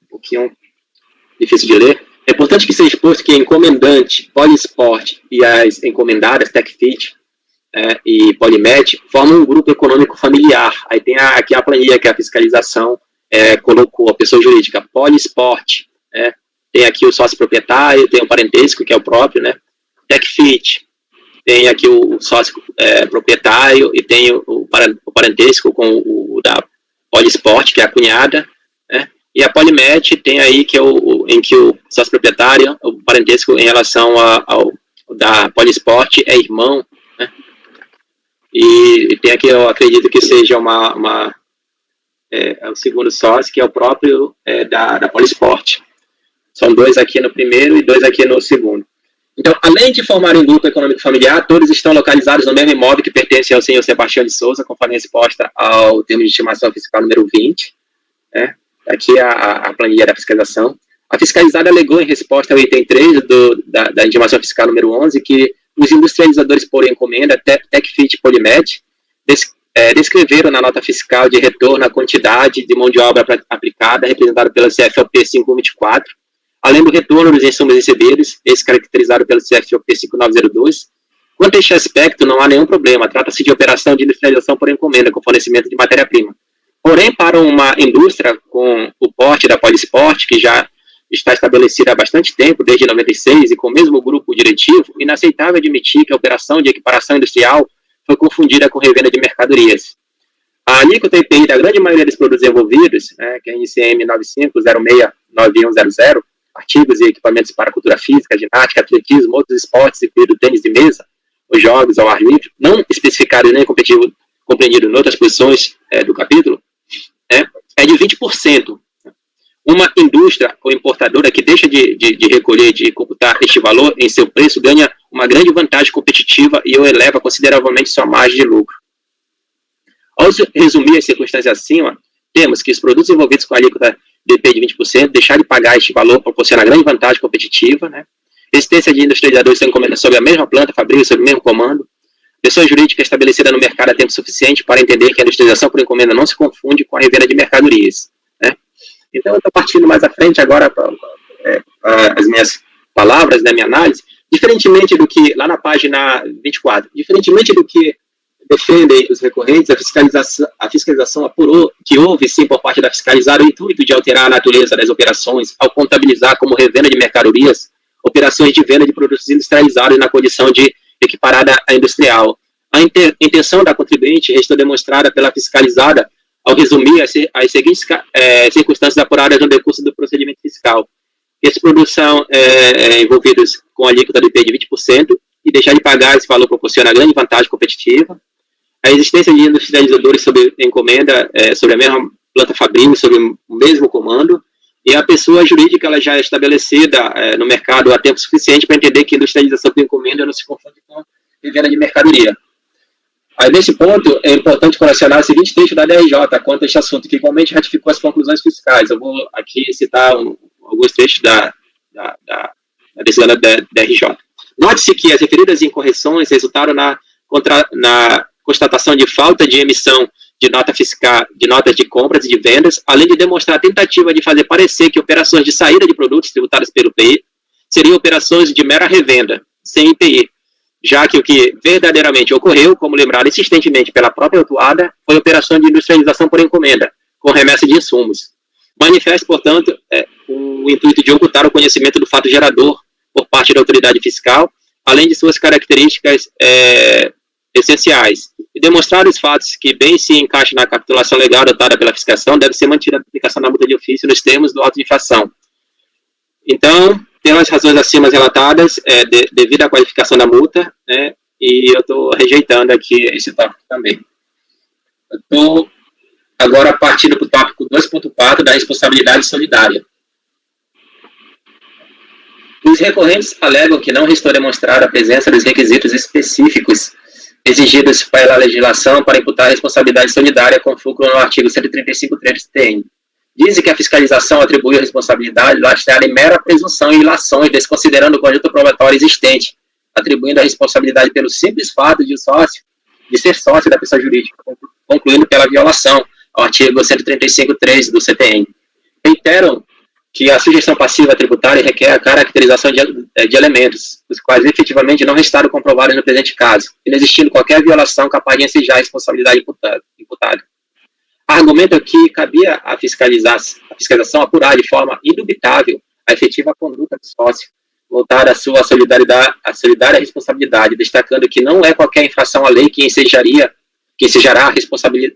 pouquinho difícil de ler. É importante que seja exposto que a encomendante, Polisport e as encomendadas, TechFit e Polymet, formam um grupo econômico familiar. Aí tem aqui a planilha que a fiscalização colocou, a pessoa jurídica, Polisport, tem aqui o sócio proprietário, tem o parentesco, que é o próprio, né? TechFit, tem aqui o sócio proprietário e tem o parentesco com o da Polisport, que é a cunhada, né? E a Polymet tem aí que em que o sócio proprietário, o parentesco em relação ao da Polisport é irmão, né? E tem aqui, eu acredito que seja o segundo sócio, que é o próprio da Polisport. São 2 aqui no primeiro e 2 aqui no segundo. Então, além de formarem um grupo econômico familiar, todos estão localizados no mesmo imóvel que pertence ao senhor Sebastião de Souza, conforme resposta ao termo de estimação fiscal número 20. Aqui a planilha da fiscalização. A fiscalizada alegou em resposta ao item 3 da intimação fiscal número 11 que os industrializadores por encomenda, TechFit e Polymet, descreveram na nota fiscal de retorno a quantidade de mão de obra aplicada, representada pela CFOP 5124, além do retorno dos insumos recebidos, esse caracterizado pelo CFOP 5902. Quanto a este aspecto, não há nenhum problema, trata-se de operação de industrialização por encomenda, com fornecimento de matéria-prima. Porém, para uma indústria com o porte da Polisport, que já está estabelecida há bastante tempo, desde 96, e com o mesmo grupo diretivo, inaceitável admitir que a operação de equiparação industrial foi confundida com revenda de mercadorias. A alíquota IPI da grande maioria dos produtos envolvidos, que é a NCM 95069100, artigos e equipamentos para cultura física, ginástica, atletismo, outros esportes, incluindo tênis de mesa, os jogos ao ar livre, não especificado nem compreendido em outras posições do capítulo, é de 20%. Uma indústria ou importadora que deixa de recolher, de computar este valor em seu preço, ganha uma grande vantagem competitiva e o eleva consideravelmente sua margem de lucro. Ao resumir as circunstâncias acima, temos que os produtos envolvidos com a alíquota DP de 20%, deixar de pagar este valor proporciona grande vantagem competitiva, existência de industrializadores sem encomenda sobre a mesma planta, fabrica sob o mesmo comando, pessoa jurídica estabelecida no mercado há tempo suficiente para entender que a industrialização por encomenda não se confunde com a revenda de mercadorias. Então, eu estou partindo mais à frente agora para as minhas palavras, minha análise, diferentemente do que, lá na página 24, diferentemente do que defendem os recorrentes, a fiscalização apurou que houve, sim, por parte da fiscalizada, o intuito de alterar a natureza das operações ao contabilizar como revenda de mercadorias operações de venda de produtos industrializados na condição de equiparada à industrial. A intenção da contribuinte restou demonstrada pela fiscalizada ao resumir as seguintes circunstâncias apuradas no decurso do procedimento fiscal. Esses produtos são envolvidos com a alíquota do IPI de 20% e deixar de pagar esse valor proporciona grande vantagem competitiva. A existência de industrializadores sob encomenda, sobre a mesma planta fabril, sob o mesmo comando, e a pessoa jurídica ela já é estabelecida no mercado há tempo suficiente para entender que industrialização por encomenda não se confunde com venda de mercadoria. Aí, nesse ponto, é importante correlacionar o seguinte texto da DRJ quanto a este assunto, que igualmente ratificou as conclusões fiscais. Eu vou aqui citar alguns trechos da decisão da DRJ. Note-se que as referidas incorreções resultaram na constatação de falta de emissão de nota fiscal, de notas de compras e de vendas, além de demonstrar a tentativa de fazer parecer que operações de saída de produtos tributadas pelo IPI seriam operações de mera revenda, sem IPI, já que o que verdadeiramente ocorreu, como lembrado insistentemente pela própria autuada, foi operação de industrialização por encomenda, com remessa de insumos. Manifesta, portanto, o intuito de ocultar o conhecimento do fato gerador por parte da autoridade fiscal, além de suas características essenciais. E demonstrar os fatos que bem se encaixam na capitulação legal adotada pela fiscalização, deve ser mantida a aplicação da multa de ofício nos termos do auto de infração. Então, pelas razões acima relatadas, devido à qualificação da multa, e eu estou rejeitando aqui esse tópico também. Eu estou agora partindo para o tópico 2.4 da responsabilidade solidária. Os recorrentes alegam que não restou demonstrada a presença dos requisitos específicos exigidos pela legislação para imputar a responsabilidade solidária com fulcro no artigo 135.3 do CTN. Dizem que a fiscalização atribui a responsabilidade lastreada em mera presunção e ilações, desconsiderando o conjunto probatório existente, atribuindo a responsabilidade pelo simples fato de ser sócio da pessoa jurídica, concluindo pela violação ao artigo 135.3 do CTN. Reiteram que a sujeição passiva tributária requer a caracterização de elementos, os quais efetivamente não restaram comprovados no presente caso, inexistindo qualquer violação capaz de ensejar a responsabilidade imputada. Argumento que cabia à fiscalização apurar de forma indubitável a efetiva conduta do sócio, voltada à sua solidária responsabilidade, destacando que não é qualquer infração à lei que ensejará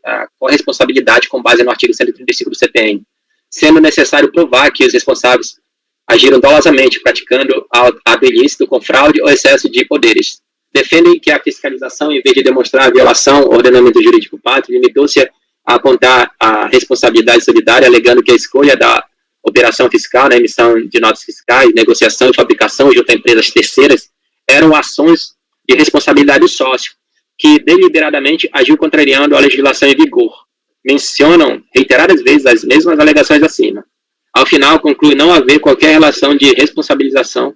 a corresponsabilidade com base no artigo 135 do CTN, sendo necessário provar que os responsáveis agiram dolosamente, praticando ato ilícito com fraude ou excesso de poderes. Defendem que a fiscalização, em vez de demonstrar a violação ao ordenamento jurídico pátrio, limitou-se a apontar a responsabilidade solidária, alegando que a escolha da operação fiscal, na emissão de notas fiscais, negociação e fabricação junto a empresas terceiras, eram ações de responsabilidade do sócio, que deliberadamente agiu contrariando a legislação em vigor. Mencionam reiteradas vezes as mesmas alegações acima. Ao final, conclui não haver qualquer relação de responsabilização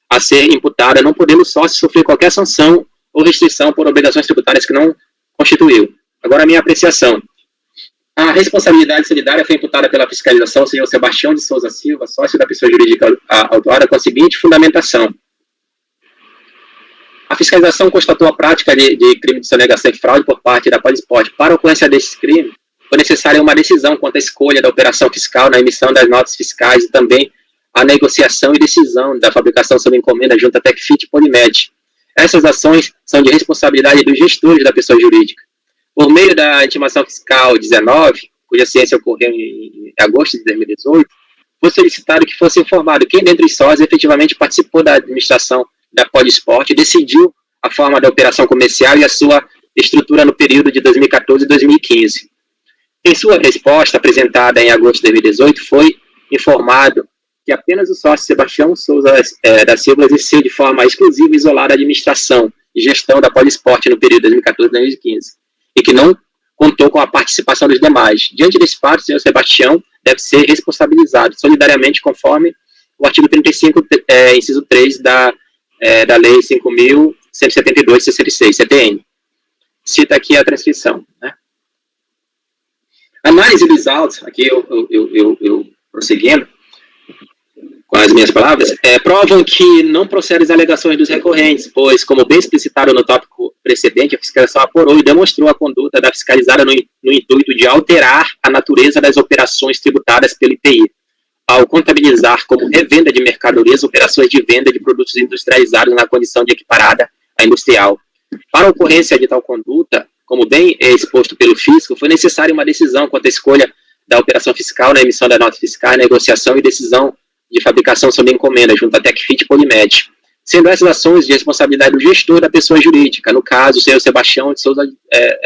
a ser imputada, não podendo o sócio sofrer qualquer sanção ou restrição por obrigações tributárias que não constituiu. Agora, a minha apreciação. A responsabilidade solidária foi imputada pela fiscalização ao senhor Sebastião de Souza Silva, sócio da pessoa jurídica autuada, com a seguinte fundamentação. A fiscalização constatou a prática de crime de sonegação e fraude por parte da Polisport. Para a ocorrência desse crime, foi necessária uma decisão quanto à escolha da operação fiscal na emissão das notas fiscais e também a negociação e decisão da fabricação sob encomenda junto à TecFit e Polimed. Essas ações são de responsabilidade dos gestores da pessoa jurídica. Por meio da intimação fiscal 19, cuja ciência ocorreu em agosto de 2018, foi solicitado que fosse informado quem dentre os sócios efetivamente participou da administração da Polisport e decidiu a forma da operação comercial e a sua estrutura no período de 2014 e 2015. Em sua resposta, apresentada em agosto de 2018, foi informado que apenas o sócio Sebastião Souza da Silva exerceu de forma exclusiva e isolada a administração e gestão da Polisport no período de 2014 e 2015, e que não contou com a participação dos demais. Diante desse fato, o senhor Sebastião deve ser responsabilizado solidariamente conforme o artigo 35, inciso 3 da Lei 5.172/66, CTN. Cita aqui a transcrição. Né? Análise dos autos, aqui eu prosseguindo com as minhas palavras, provam que não procedem as alegações dos recorrentes, pois, como bem explicitado no tópico precedente, a fiscalização apurou e demonstrou a conduta da fiscalizada no intuito de alterar a natureza das operações tributadas pelo IPI, ao contabilizar como revenda de mercadorias operações de venda de produtos industrializados na condição de equiparada à industrial. Para a ocorrência de tal conduta, como bem exposto pelo fisco, foi necessária uma decisão quanto à escolha da operação fiscal na emissão da nota fiscal, negociação e decisão de fabricação sob encomenda, junto à TecFit e Polimed, sendo essas ações de responsabilidade do gestor da pessoa jurídica, no caso, o senhor Sebastião de Souza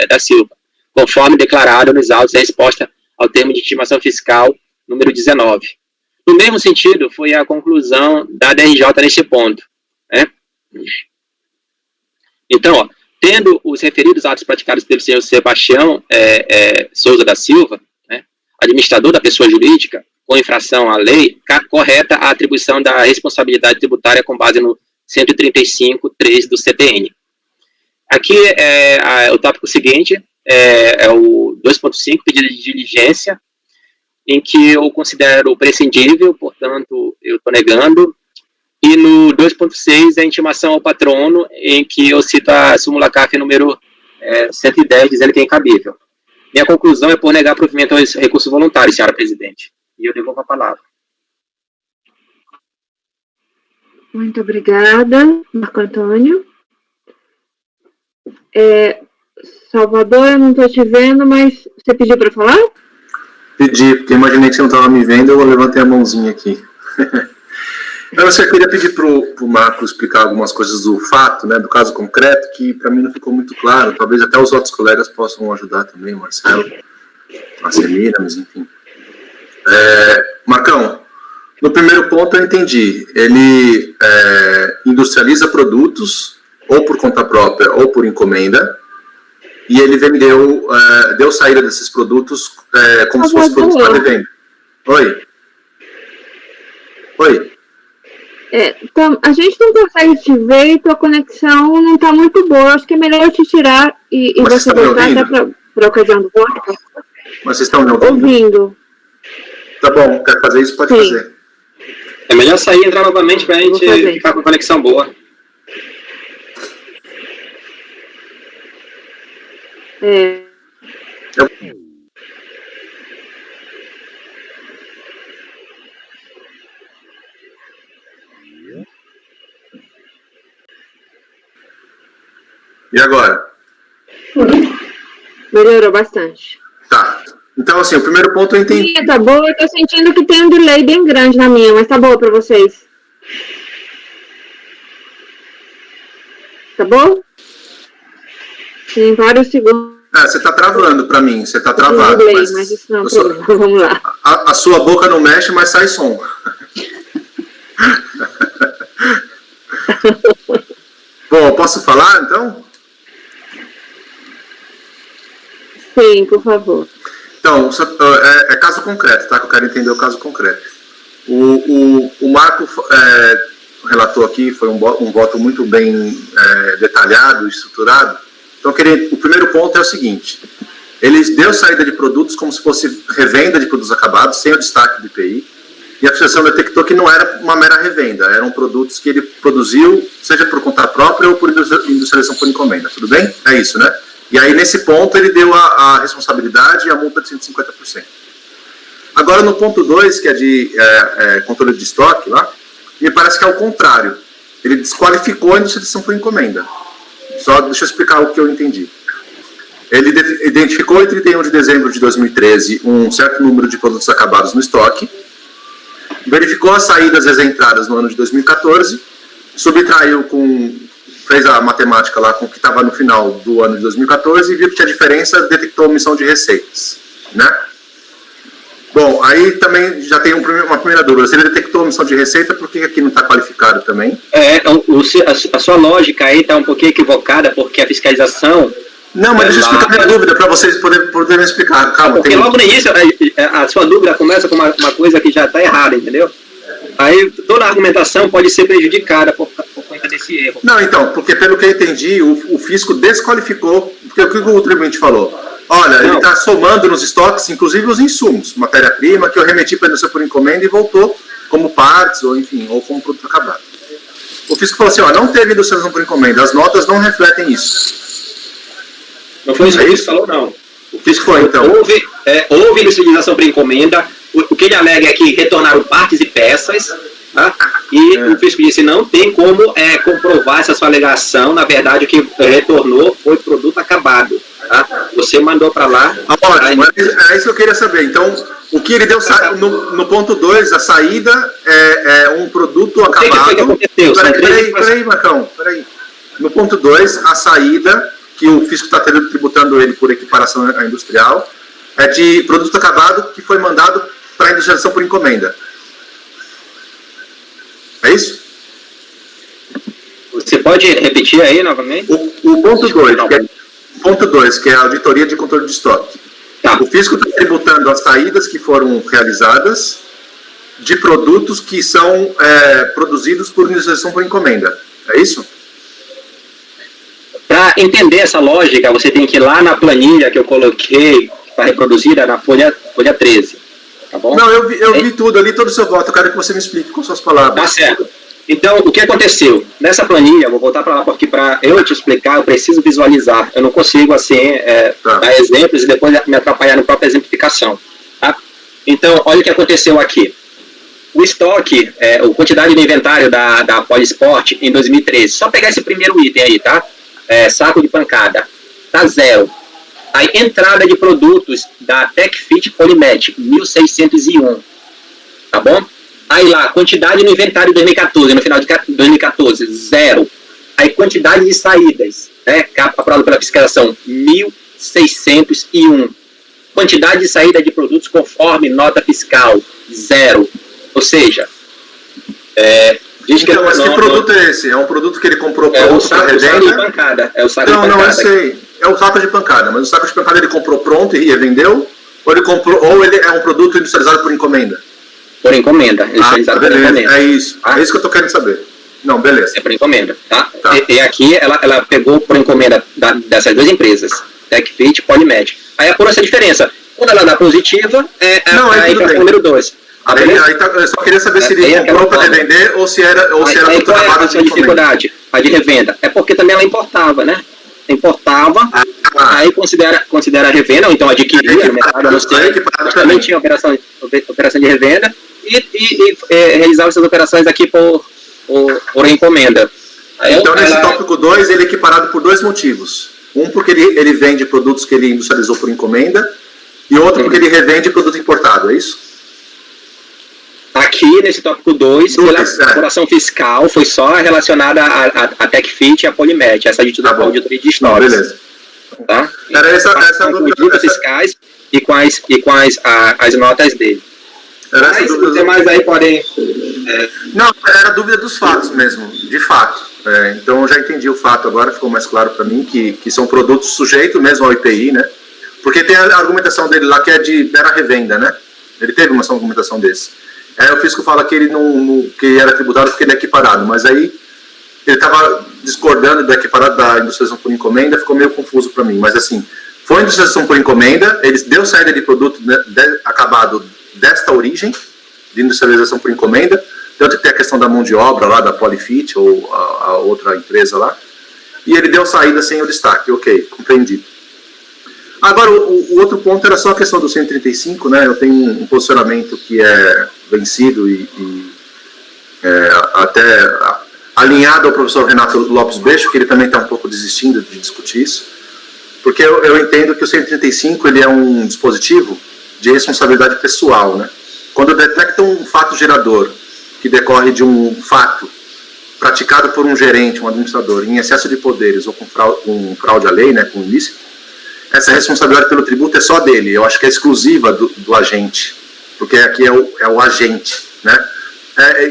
da Silva, conforme declarado nos autos da resposta ao termo de intimação fiscal número 19. No mesmo sentido, foi a conclusão da DRJ neste ponto. Né? Então, tendo os referidos atos praticados pelo senhor Sebastião Souza da Silva, né, administrador da pessoa jurídica, com infração à lei, correta a atribuição da responsabilidade tributária com base no 135.3 do CTN. Aqui o tópico seguinte é o 2.5, pedido de diligência, em que eu considero prescindível, portanto, eu estou negando. E no 2.6, a intimação ao patrono, em que eu cito a súmula CAF número 110, dizendo que é incabível. Minha conclusão é por negar provimento aos recursos voluntários, senhora presidente. E eu devolvo a palavra. Muito obrigada, Marco Antônio. Salvador, eu não estou te vendo, mas você pediu para falar? Pedi, porque imaginei que você não estava me vendo, eu levantei a mãozinha aqui. Eu só queria pedir para o Marco explicar algumas coisas do fato, né, do caso concreto, que para mim não ficou muito claro. Talvez até os outros colegas possam ajudar também, Marcelo, a Semira, mas enfim. Marcão, no primeiro ponto eu entendi. Ele industrializa produtos, ou por conta própria, ou por encomenda, e ele vendeu, deu saída desses produtos como se fossem produtos para revenda. Oi? Então, a gente não consegue te ver e tua conexão não está muito boa. Acho que é melhor eu te tirar e você voltar até para a ocasião do voto. Mas vocês estão me ouvindo? Ouvindo. Tá bom, quer fazer isso? Pode fazer. É melhor sair e entrar novamente para a gente ficar com a conexão boa. E agora? Melhorou bastante. Tá. Então, assim, o primeiro ponto eu entendi. Sim, tá boa. Eu tô sentindo que tem um delay bem grande na minha, mas tá boa pra vocês. Tá bom? Tem vários segundos. Você tá travando pra mim. Você tá travado. Delay, mas isso não é um problema. Vamos lá. A sua boca não mexe, mas sai som. Bom, posso falar, então? Sim, por favor. Então, é caso concreto, tá? Que eu quero entender o caso concreto. O Marco relatou aqui, foi um voto muito bem detalhado, estruturado. Então, o primeiro ponto é o seguinte. Ele deu saída de produtos como se fosse revenda de produtos acabados, sem o destaque do IPI, e a fiscalização detectou que não era uma mera revenda, eram produtos que ele produziu, seja por conta própria ou por industrialização por encomenda, tudo bem? É isso, né? E aí, nesse ponto, ele deu a responsabilidade e a multa de 150%. Agora, no ponto 2, que é de controle de estoque, lá, me parece que é o contrário. Ele desqualificou a industrialização por encomenda. Só deixa eu explicar o que eu entendi. Ele identificou em 31 de dezembro de 2013 um certo número de produtos acabados no estoque, verificou as saídas e as entradas no ano de 2014, subtraiu fez a matemática lá com o que estava no final do ano de 2014 e viu que tinha diferença, detectou omissão de receitas, né? Bom, aí também já tem uma primeira dúvida. Se ele detectou omissão de receita, por que aqui não está qualificado também? A sua lógica aí está um pouquinho equivocada, porque a fiscalização... Não, mas deixa eu explicar a minha dúvida, para vocês poderem explicar. Calma, porque logo no início, a sua dúvida começa com uma coisa que já está errada, entendeu? Aí toda a argumentação pode ser prejudicada por conta desse erro. Não, então, porque pelo que eu entendi, o fisco desqualificou, porque o que o contribuinte falou? Olha, ele está somando nos estoques, inclusive os insumos, matéria-prima, que eu remeti para a indústria por encomenda e voltou como partes, ou enfim, ou como produto acabado. O fisco falou assim, não teve industrialização por encomenda, as notas não refletem isso. Não foi isso que o fisco falou, não. O fisco foi, então. Houve industrialização por encomenda, o que ele alega é que retornaram partes e peças, tá? E o fisco disse não tem como comprovar essa sua alegação, na verdade o que retornou foi produto acabado. Tá? Você mandou para lá. Ótimo, é isso que eu queria saber. Então, o que ele deu no ponto 2, a saída é um produto acabado. Peraí, Marcão, peraí. No ponto 2, a saída, que o fisco está tributando ele por equiparação industrial, é de produto acabado que foi mandado para a industrialização por encomenda. É isso? Você pode repetir aí novamente? O ponto 2, que é a auditoria de controle de estoque. Tá. O fisco está tributando as saídas que foram realizadas de produtos que são produzidos por industrialização por encomenda. É isso? Para entender essa lógica, você tem que ir lá na planilha que eu coloquei, que está reproduzida na folha 13. Tá bom? Não, eu vi tudo, eu li todo o seu voto, eu quero que você me explique com suas palavras. Tá certo. Então, o que aconteceu? Nessa planilha, eu vou voltar para lá, porque para eu te explicar, eu preciso visualizar. Eu não consigo, assim, dar exemplos e depois me atrapalhar na própria exemplificação. Tá? Então, olha o que aconteceu aqui. O estoque, a quantidade de inventário da Polisport em 2013, só pegar esse primeiro item aí, tá? Saco de pancada, tá 0. A entrada de produtos da TechFit Polymed, 1.601, tá bom? Aí lá, quantidade no inventário de 2014, no final de 2014, 0. Aí quantidade de saídas, aprovada pela fiscalização, 1.601. Quantidade de saída de produtos conforme nota fiscal, 0. Ou seja, então, mas que produto é esse? É um produto que ele comprou pronto para revenda? O saco de pancada. É o saco de pancada. Não, eu sei. É o saco de pancada, mas o saco de pancada ele comprou pronto e revendeu? Ou ele é um produto industrializado por encomenda? Por encomenda. Industrializado por encomenda. É isso. É isso que eu tô querendo saber. Não, beleza. É por encomenda, tá? E aqui ela pegou por encomenda dessas duas empresas, TechFit e Polymed. Aí apura essa diferença. Quando ela dá positiva, aí é o número 2. Eu só queria saber se ele comprou para revender ou se era tudo acabado de dificuldade. A de revenda. É porque também ela importava, né? Importava, aí considera a revenda, ou então adquiria no mercado, não sei, também tinha operação de revenda e realizava essas operações aqui por encomenda. Então, nesse tópico 2, ele é equiparado por 2 motivos. Um, porque ele vende produtos que ele industrializou por encomenda, e outro, porque ele revende produto importado, é isso? Aqui, nesse tópico 2, pela apuração fiscal, foi só relacionada a TechFit e a Polymed, essa auditoria de estoques. Beleza. Tá? Era essa dúvida fiscais e com as notas dele. Mas os demais aí podem... Não, era dúvida dos fatos mesmo, de fato. Então eu já entendi o fato agora, ficou mais claro para mim que são produtos sujeitos mesmo ao IPI, né? Porque tem a argumentação dele lá que é de mera revenda, né? Ele teve uma argumentação desse. O fisco fala que ele que era tributado porque ele é equiparado, mas aí ele estava discordando da equiparada da industrialização por encomenda, ficou meio confuso para mim. Mas assim, foi industrialização por encomenda, eles deu saída de produto acabado desta origem, de industrialização por encomenda, tanto que tem a questão da mão de obra lá, da Polyfit, ou a outra empresa lá, e ele deu saída sem o destaque, ok, compreendido. Agora, o outro ponto era só a questão do 135, né, eu tenho um posicionamento que é vencido até alinhado ao professor Renato Lopes Beixo, que ele também está um pouco desistindo de discutir isso, porque eu entendo que o 135 ele é um dispositivo de responsabilidade pessoal, né? Quando detecta um fato gerador que decorre de um fato praticado por um gerente, um administrador, em excesso de poderes ou com fraude à lei, né, com ilícito, essa responsabilidade pelo tributo é só dele. Eu acho que é exclusiva do agente, porque aqui é o agente, né?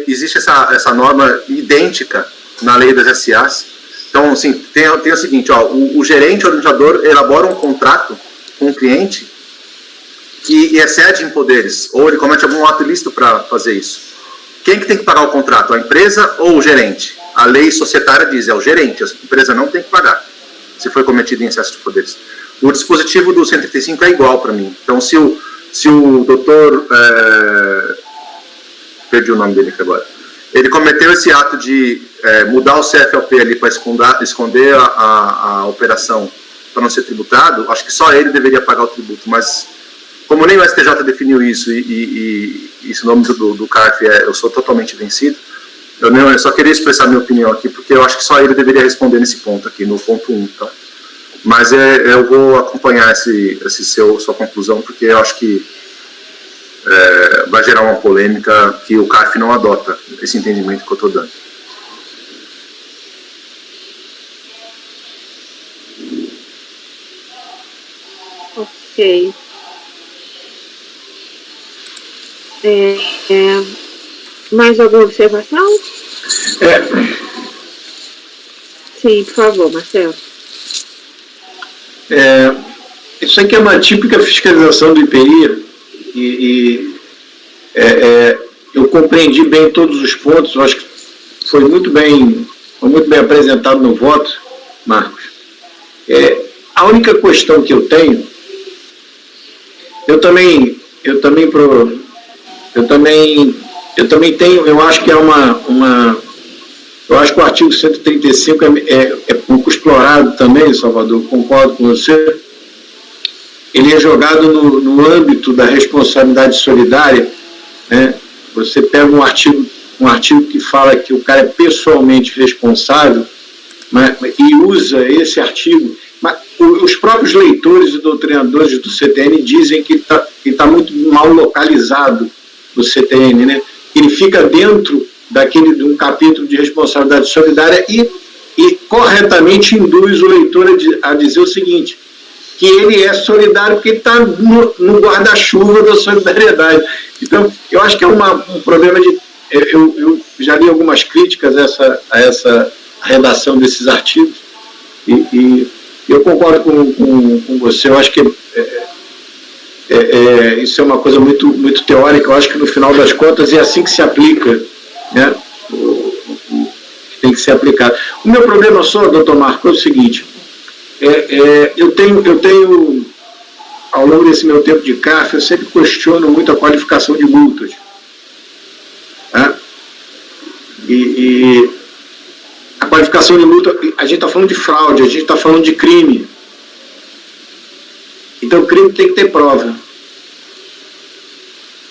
Existe essa norma idêntica na lei das SAs. Então, assim, tem o seguinte, ó, o gerente, o administrador, elabora um contrato com o cliente que excede em poderes, ou ele comete algum ato ilícito para fazer isso. Quem que tem que pagar o contrato? A empresa ou o gerente? A lei societária diz, é o gerente, a empresa não tem que pagar, se foi cometido em excesso de poderes. O dispositivo do 135 é igual para mim. Então, se o doutor... perdi o nome dele aqui agora. Ele cometeu esse ato de mudar o CFLP ali para esconder a operação para não ser tributado, acho que só ele deveria pagar o tributo, mas como nem o STJ definiu isso e esse nome do CARF eu sou totalmente vencido, eu só queria expressar minha opinião aqui, porque eu acho que só ele deveria responder nesse ponto aqui, no ponto 1, tá? Mas eu vou acompanhar sua conclusão, porque eu acho que vai gerar uma polêmica que o CARF não adota esse entendimento que eu estou dando. Ok. Mais alguma observação? Sim, por favor, Marcelo. Isso aqui é uma típica fiscalização do IPI eu compreendi bem todos os pontos, eu acho que foi muito bem apresentado no voto, Marcos. A única questão que eu tenho, eu também tenho, eu acho que eu acho que o artigo 135 é pouco explorado também, Salvador, concordo com você. Ele é jogado no âmbito da responsabilidade solidária, né? Você pega um artigo que fala que o cara é pessoalmente responsável, e usa esse artigo, mas os próprios leitores e doutrinadores do CTN dizem que está muito mal localizado no CTN, né? Ele fica dentro de um capítulo de responsabilidade solidária e corretamente induz o leitor a dizer o seguinte, que ele é solidário porque ele está no guarda-chuva da solidariedade. Então, eu acho que é um problema de... Eu já li algumas críticas a essa redação desses artigos e eu concordo com você. Eu acho que isso é uma coisa muito, muito teórica. Eu acho que, no final das contas, é assim que se aplica, né? Tem que ser aplicado. O meu problema só, doutor Marco, é o seguinte... eu tenho, ao longo desse meu tempo de CARF, eu sempre questiono muito a qualificação de multas. Tá? E a qualificação de multa, a gente está falando de fraude, a gente está falando de crime. Então, o crime tem que ter prova.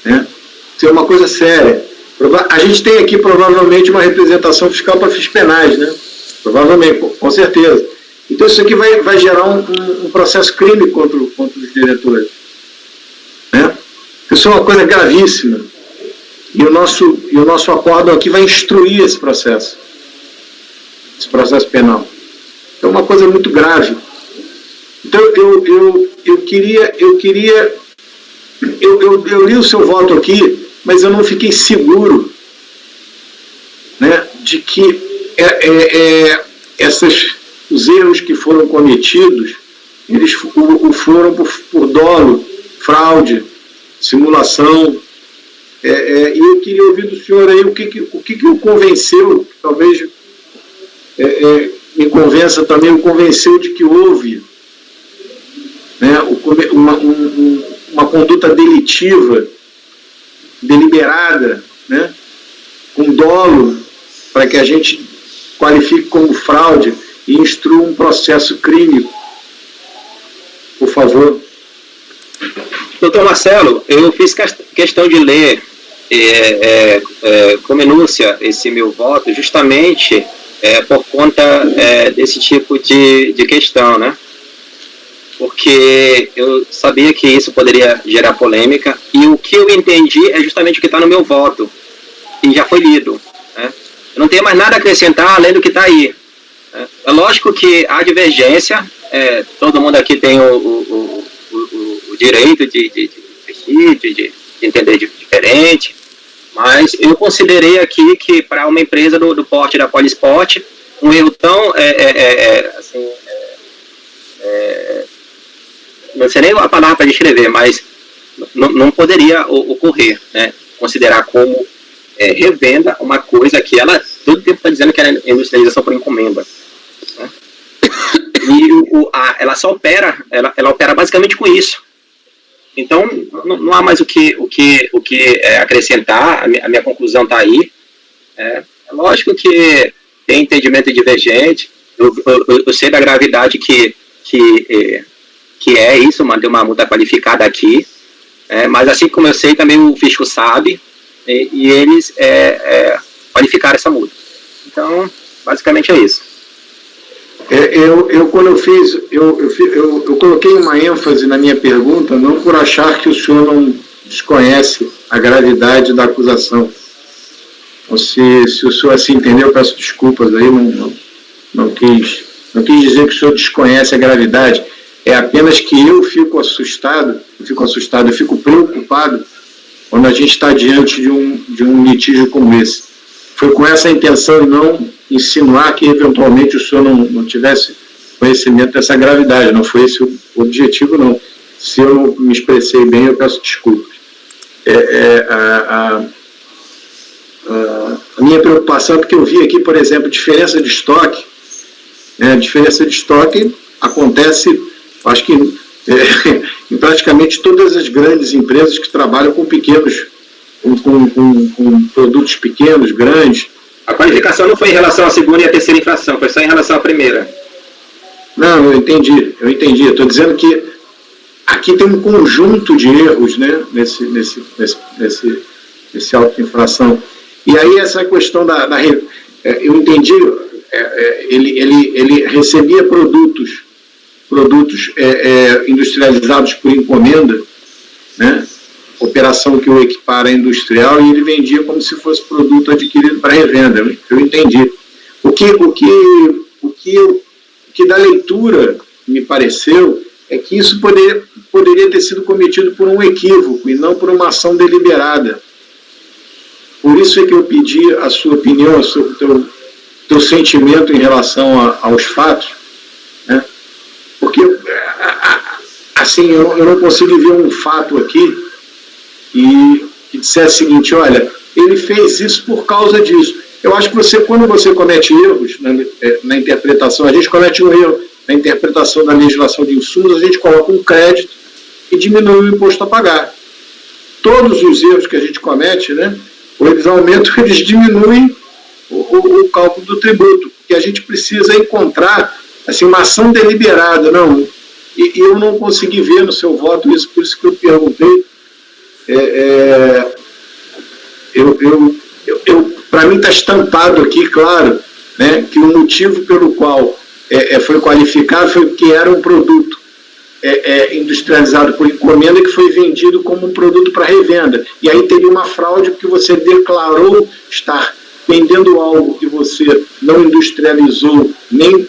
Né? Isso é uma coisa séria. A gente tem aqui, provavelmente, uma representação fiscal para fins penais, né? Provavelmente, com certeza. Então, isso aqui vai gerar um processo crime contra os diretores. Né? Isso é uma coisa gravíssima. E o nosso acórdão aqui vai instruir esse processo penal. É uma coisa muito grave. Então, eu li o seu voto aqui, mas eu não fiquei seguro, né, de que os erros que foram cometidos, eles foram por dolo, fraude, simulação. E eu queria ouvir do senhor aí o que o convenceu, talvez me convença também, o convenceu de que houve né, uma conduta delitiva, deliberada, né, com dolo, para que a gente qualifique como fraude e instrua um processo crime. Por favor. Doutor Marcelo, eu fiz questão de ler com minúcia esse meu voto justamente por conta desse tipo de questão, né? Porque eu sabia que isso poderia gerar polêmica, e o que eu entendi é justamente o que está no meu voto, e já foi lido, né? Eu não tenho mais nada a acrescentar além do que está aí. É lógico que há divergência, todo mundo aqui tem o direito de entender diferente, mas eu considerei aqui que para uma empresa do porte da Polisport, um erro tão não sei nem a palavra para descrever, mas não poderia ocorrer, né? Considerar como revenda uma coisa que ela todo tempo está dizendo que era industrialização por encomenda, né? E ela só opera, ela opera basicamente com isso. Então não há mais o que acrescentar. A minha conclusão está aí. É lógico que tem entendimento divergente. Eu sei da gravidade que é isso, manter uma multa qualificada aqui, mas assim como eu sei, também o fisco sabe, e eles qualificaram essa multa. Então, basicamente é isso. Quando eu fiz, eu coloquei uma ênfase na minha pergunta, não por achar que o senhor não desconhece a gravidade da acusação. Ou se o senhor assim entendeu, eu peço desculpas aí, não quis dizer que o senhor desconhece a gravidade. É apenas que eu fico assustado, eu fico preocupado quando a gente está diante de um litígio como esse. Foi com essa intenção e não insinuar que eventualmente o senhor não tivesse conhecimento dessa gravidade. Não foi esse o objetivo, não. Se eu não me expressei bem, eu peço desculpas. A minha preocupação é porque eu vi aqui, por exemplo, diferença de estoque. Diferença de estoque acontece, acho que em praticamente todas as grandes empresas que trabalham com pequenos, com produtos pequenos, grandes. A qualificação não foi em relação à segunda e à terceira infração, foi só em relação à primeira. Não, eu entendi. Estou dizendo que aqui tem um conjunto de erros, né, nesse auto-infração. E aí essa questão eu entendi, ele recebia produtos industrializados por encomenda, né, operação que o equipara industrial, e ele vendia como se fosse produto adquirido para revenda. Eu entendi. O que da leitura me pareceu é que isso poderia ter sido cometido por um equívoco e não por uma ação deliberada. Por isso é que eu pedi a sua opinião, o teu sentimento em relação aos fatos, né? Porque, assim, eu não consigo ver um fato aqui e que dissesse o seguinte: olha, ele fez isso por causa disso. Eu acho que quando você comete erros na interpretação, a gente comete um erro na interpretação da legislação de insumos, a gente coloca um crédito e diminui o imposto a pagar. Todos os erros que a gente comete, né, ou eles aumentam, eles diminuem o cálculo do tributo, porque a gente precisa encontrar assim, uma ação deliberada. Não, e eu não consegui ver no seu voto isso, por isso que eu perguntei. Para mim está estampado aqui, claro, né, que o motivo pelo qual foi qualificado foi que era um produto industrializado por encomenda que foi vendido como um produto para revenda. E aí teria uma fraude porque você declarou estar vendendo algo que você não industrializou nem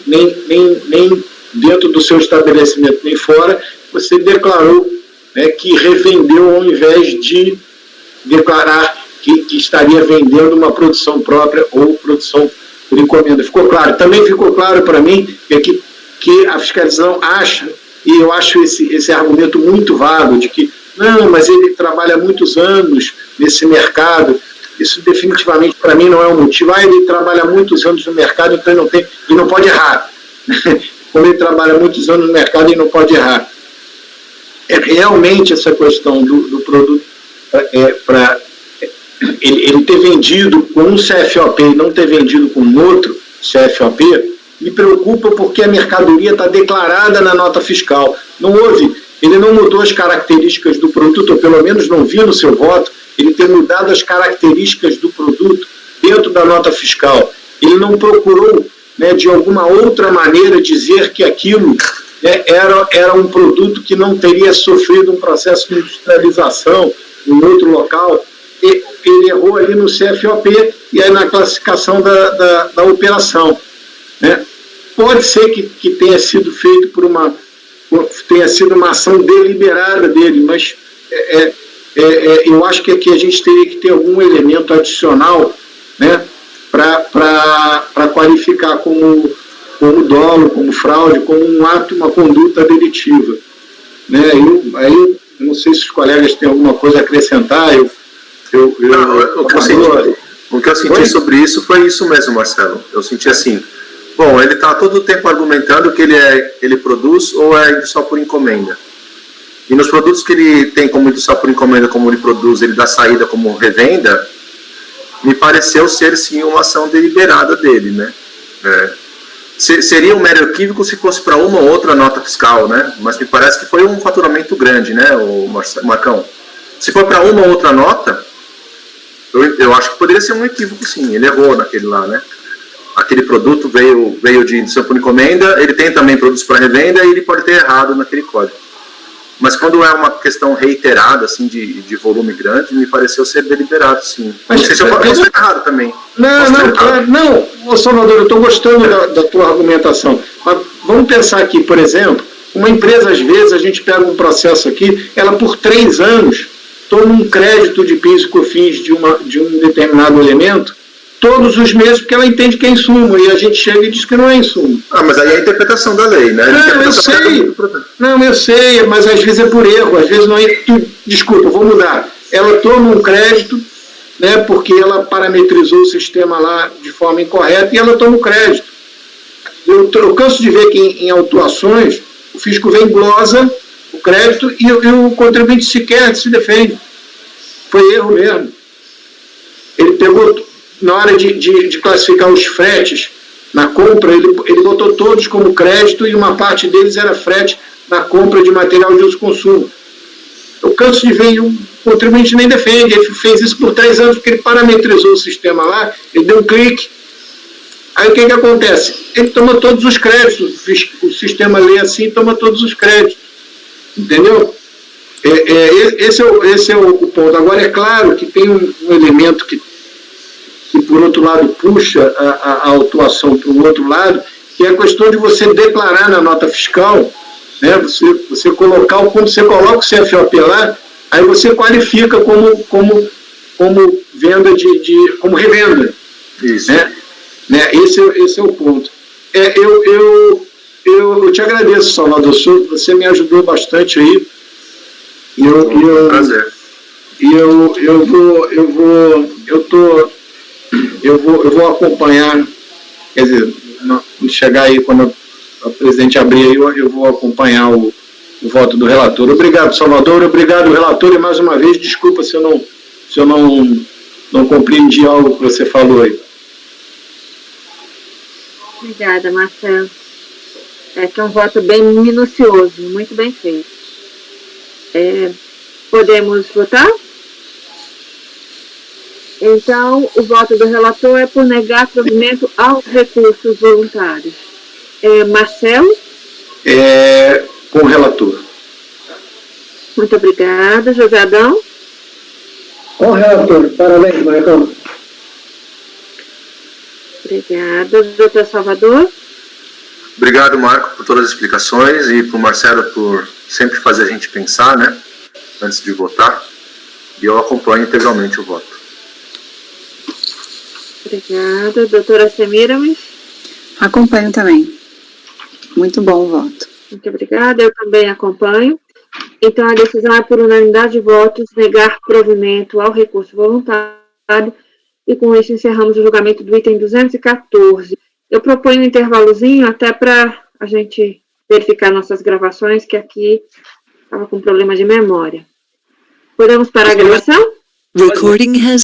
dentro do seu estabelecimento, nem fora. Você declarou, né, que revendeu ao invés de declarar que estaria vendendo uma produção própria ou produção por encomenda. Ficou claro? Também ficou claro para mim que a fiscalização acha, e eu acho esse argumento muito vago, de que não, mas ele trabalha há muitos anos nesse mercado. Isso definitivamente para mim não é um motivo. Ele trabalha há muitos anos no mercado, então ele não pode errar. Como ele trabalha há muitos anos no mercado, ele não pode errar. realmente essa questão do produto para ele ter vendido com um CFOP e não ter vendido com outro CFOP, me preocupa porque a mercadoria está declarada na nota fiscal. Ele não mudou as características do produto, ou pelo menos não vi no seu voto, ele ter mudado as características do produto dentro da nota fiscal. Ele não procurou, né, de alguma outra maneira, dizer que aquilo, né, era um produto que não teria sofrido um processo de industrialização em outro local. Ele errou ali no CFOP e aí na classificação da operação, né? Pode ser que tenha sido feito tenha sido uma ação deliberada dele, mas eu acho que aqui a gente teria que ter algum elemento adicional, né, para qualificar como dolo, como fraude, como um ato, uma conduta delitiva, né? Aí não sei se os colegas têm alguma coisa a acrescentar. O que eu senti sobre isso foi isso mesmo, Marcelo. Eu senti assim, bom, ele está todo o tempo argumentando que ele produz ou é só por encomenda. E nos produtos que ele tem como só por encomenda, como ele produz, ele dá saída como revenda, me pareceu ser sim uma ação deliberada dele, né? Seria um mero equívoco se fosse para uma ou outra nota fiscal, né? Mas me parece que foi um faturamento grande, né, o Marcão? Se for para uma ou outra nota, eu acho que poderia ser um equívoco, sim. Ele errou naquele lá, né? Aquele produto veio de só por encomenda, ele tem também produtos para revenda e ele pode ter errado naquele código. Mas quando é uma questão reiterada, assim, de volume grande, me pareceu ser deliberado, sim. Mas não sei se eu estou errado também. Não, Salvador, eu estou gostando da tua argumentação. Mas vamos pensar aqui, por exemplo, uma empresa, às vezes, a gente pega um processo aqui, ela por 3 anos toma um crédito de PIS e COFINS de um determinado elemento, todos os meses, porque ela entende que é insumo, e a gente chega e diz que não é insumo. Mas aí é a interpretação da lei, né? Eu sei, mas às vezes é por erro, às vezes não é... Desculpa, vou mudar. Ela toma um crédito, né, porque ela parametrizou o sistema lá de forma incorreta, e ela toma o crédito. Eu canso de ver que em autuações, o fisco vem glosa o crédito e o contribuinte sequer se defende. Foi erro mesmo. Ele pegou... Na hora de classificar os fretes na compra, ele botou todos como crédito e uma parte deles era frete na compra de material de uso e consumo. Eu canso de ver, o contribuinte nem defende, ele fez isso por 3 anos, porque ele parametrizou o sistema lá, ele deu um clique. Aí o que acontece? Ele toma todos os créditos, o sistema lê assim e toma todos os créditos. Entendeu? Esse é o ponto. Agora, é claro que tem um elemento que por outro lado puxa a autuação para o outro lado, que é a questão de você declarar na nota fiscal, né, você colocar, quando você coloca o CFOP lá, aí você qualifica como venda como revenda. Isso. Né? Esse é o ponto. Eu te agradeço, Salvador, você me ajudou bastante aí. Prazer. Eu vou acompanhar, quer dizer, quando chegar aí, quando o presidente abrir aí, eu vou acompanhar o voto do relator. Obrigado, Salvador, obrigado, relator, e mais uma vez, desculpa se eu não compreendi algo que você falou aí. Obrigada, Marcelo. É um voto bem minucioso, muito bem feito. Podemos votar? Então, o voto do relator é por negar provimento aos recursos voluntários. Marcelo? Com o relator. Muito obrigada. José Adão? Com o relator. Parabéns, Marcão. Obrigada. Doutor Salvador? Obrigado, Marco, por todas as explicações e por Marcelo por sempre fazer a gente pensar, né, antes de votar. E eu acompanho integralmente o voto. Obrigada. Doutora Semiramis? Acompanho também. Muito bom o voto. Muito obrigada. Eu também acompanho. Então, a decisão é por unanimidade de votos, negar provimento ao recurso voluntário. E com isso encerramos o julgamento do item 214. Eu proponho um intervalozinho até para a gente verificar nossas gravações, que aqui Estava com problema de memória. Podemos parar a gravação? Recording has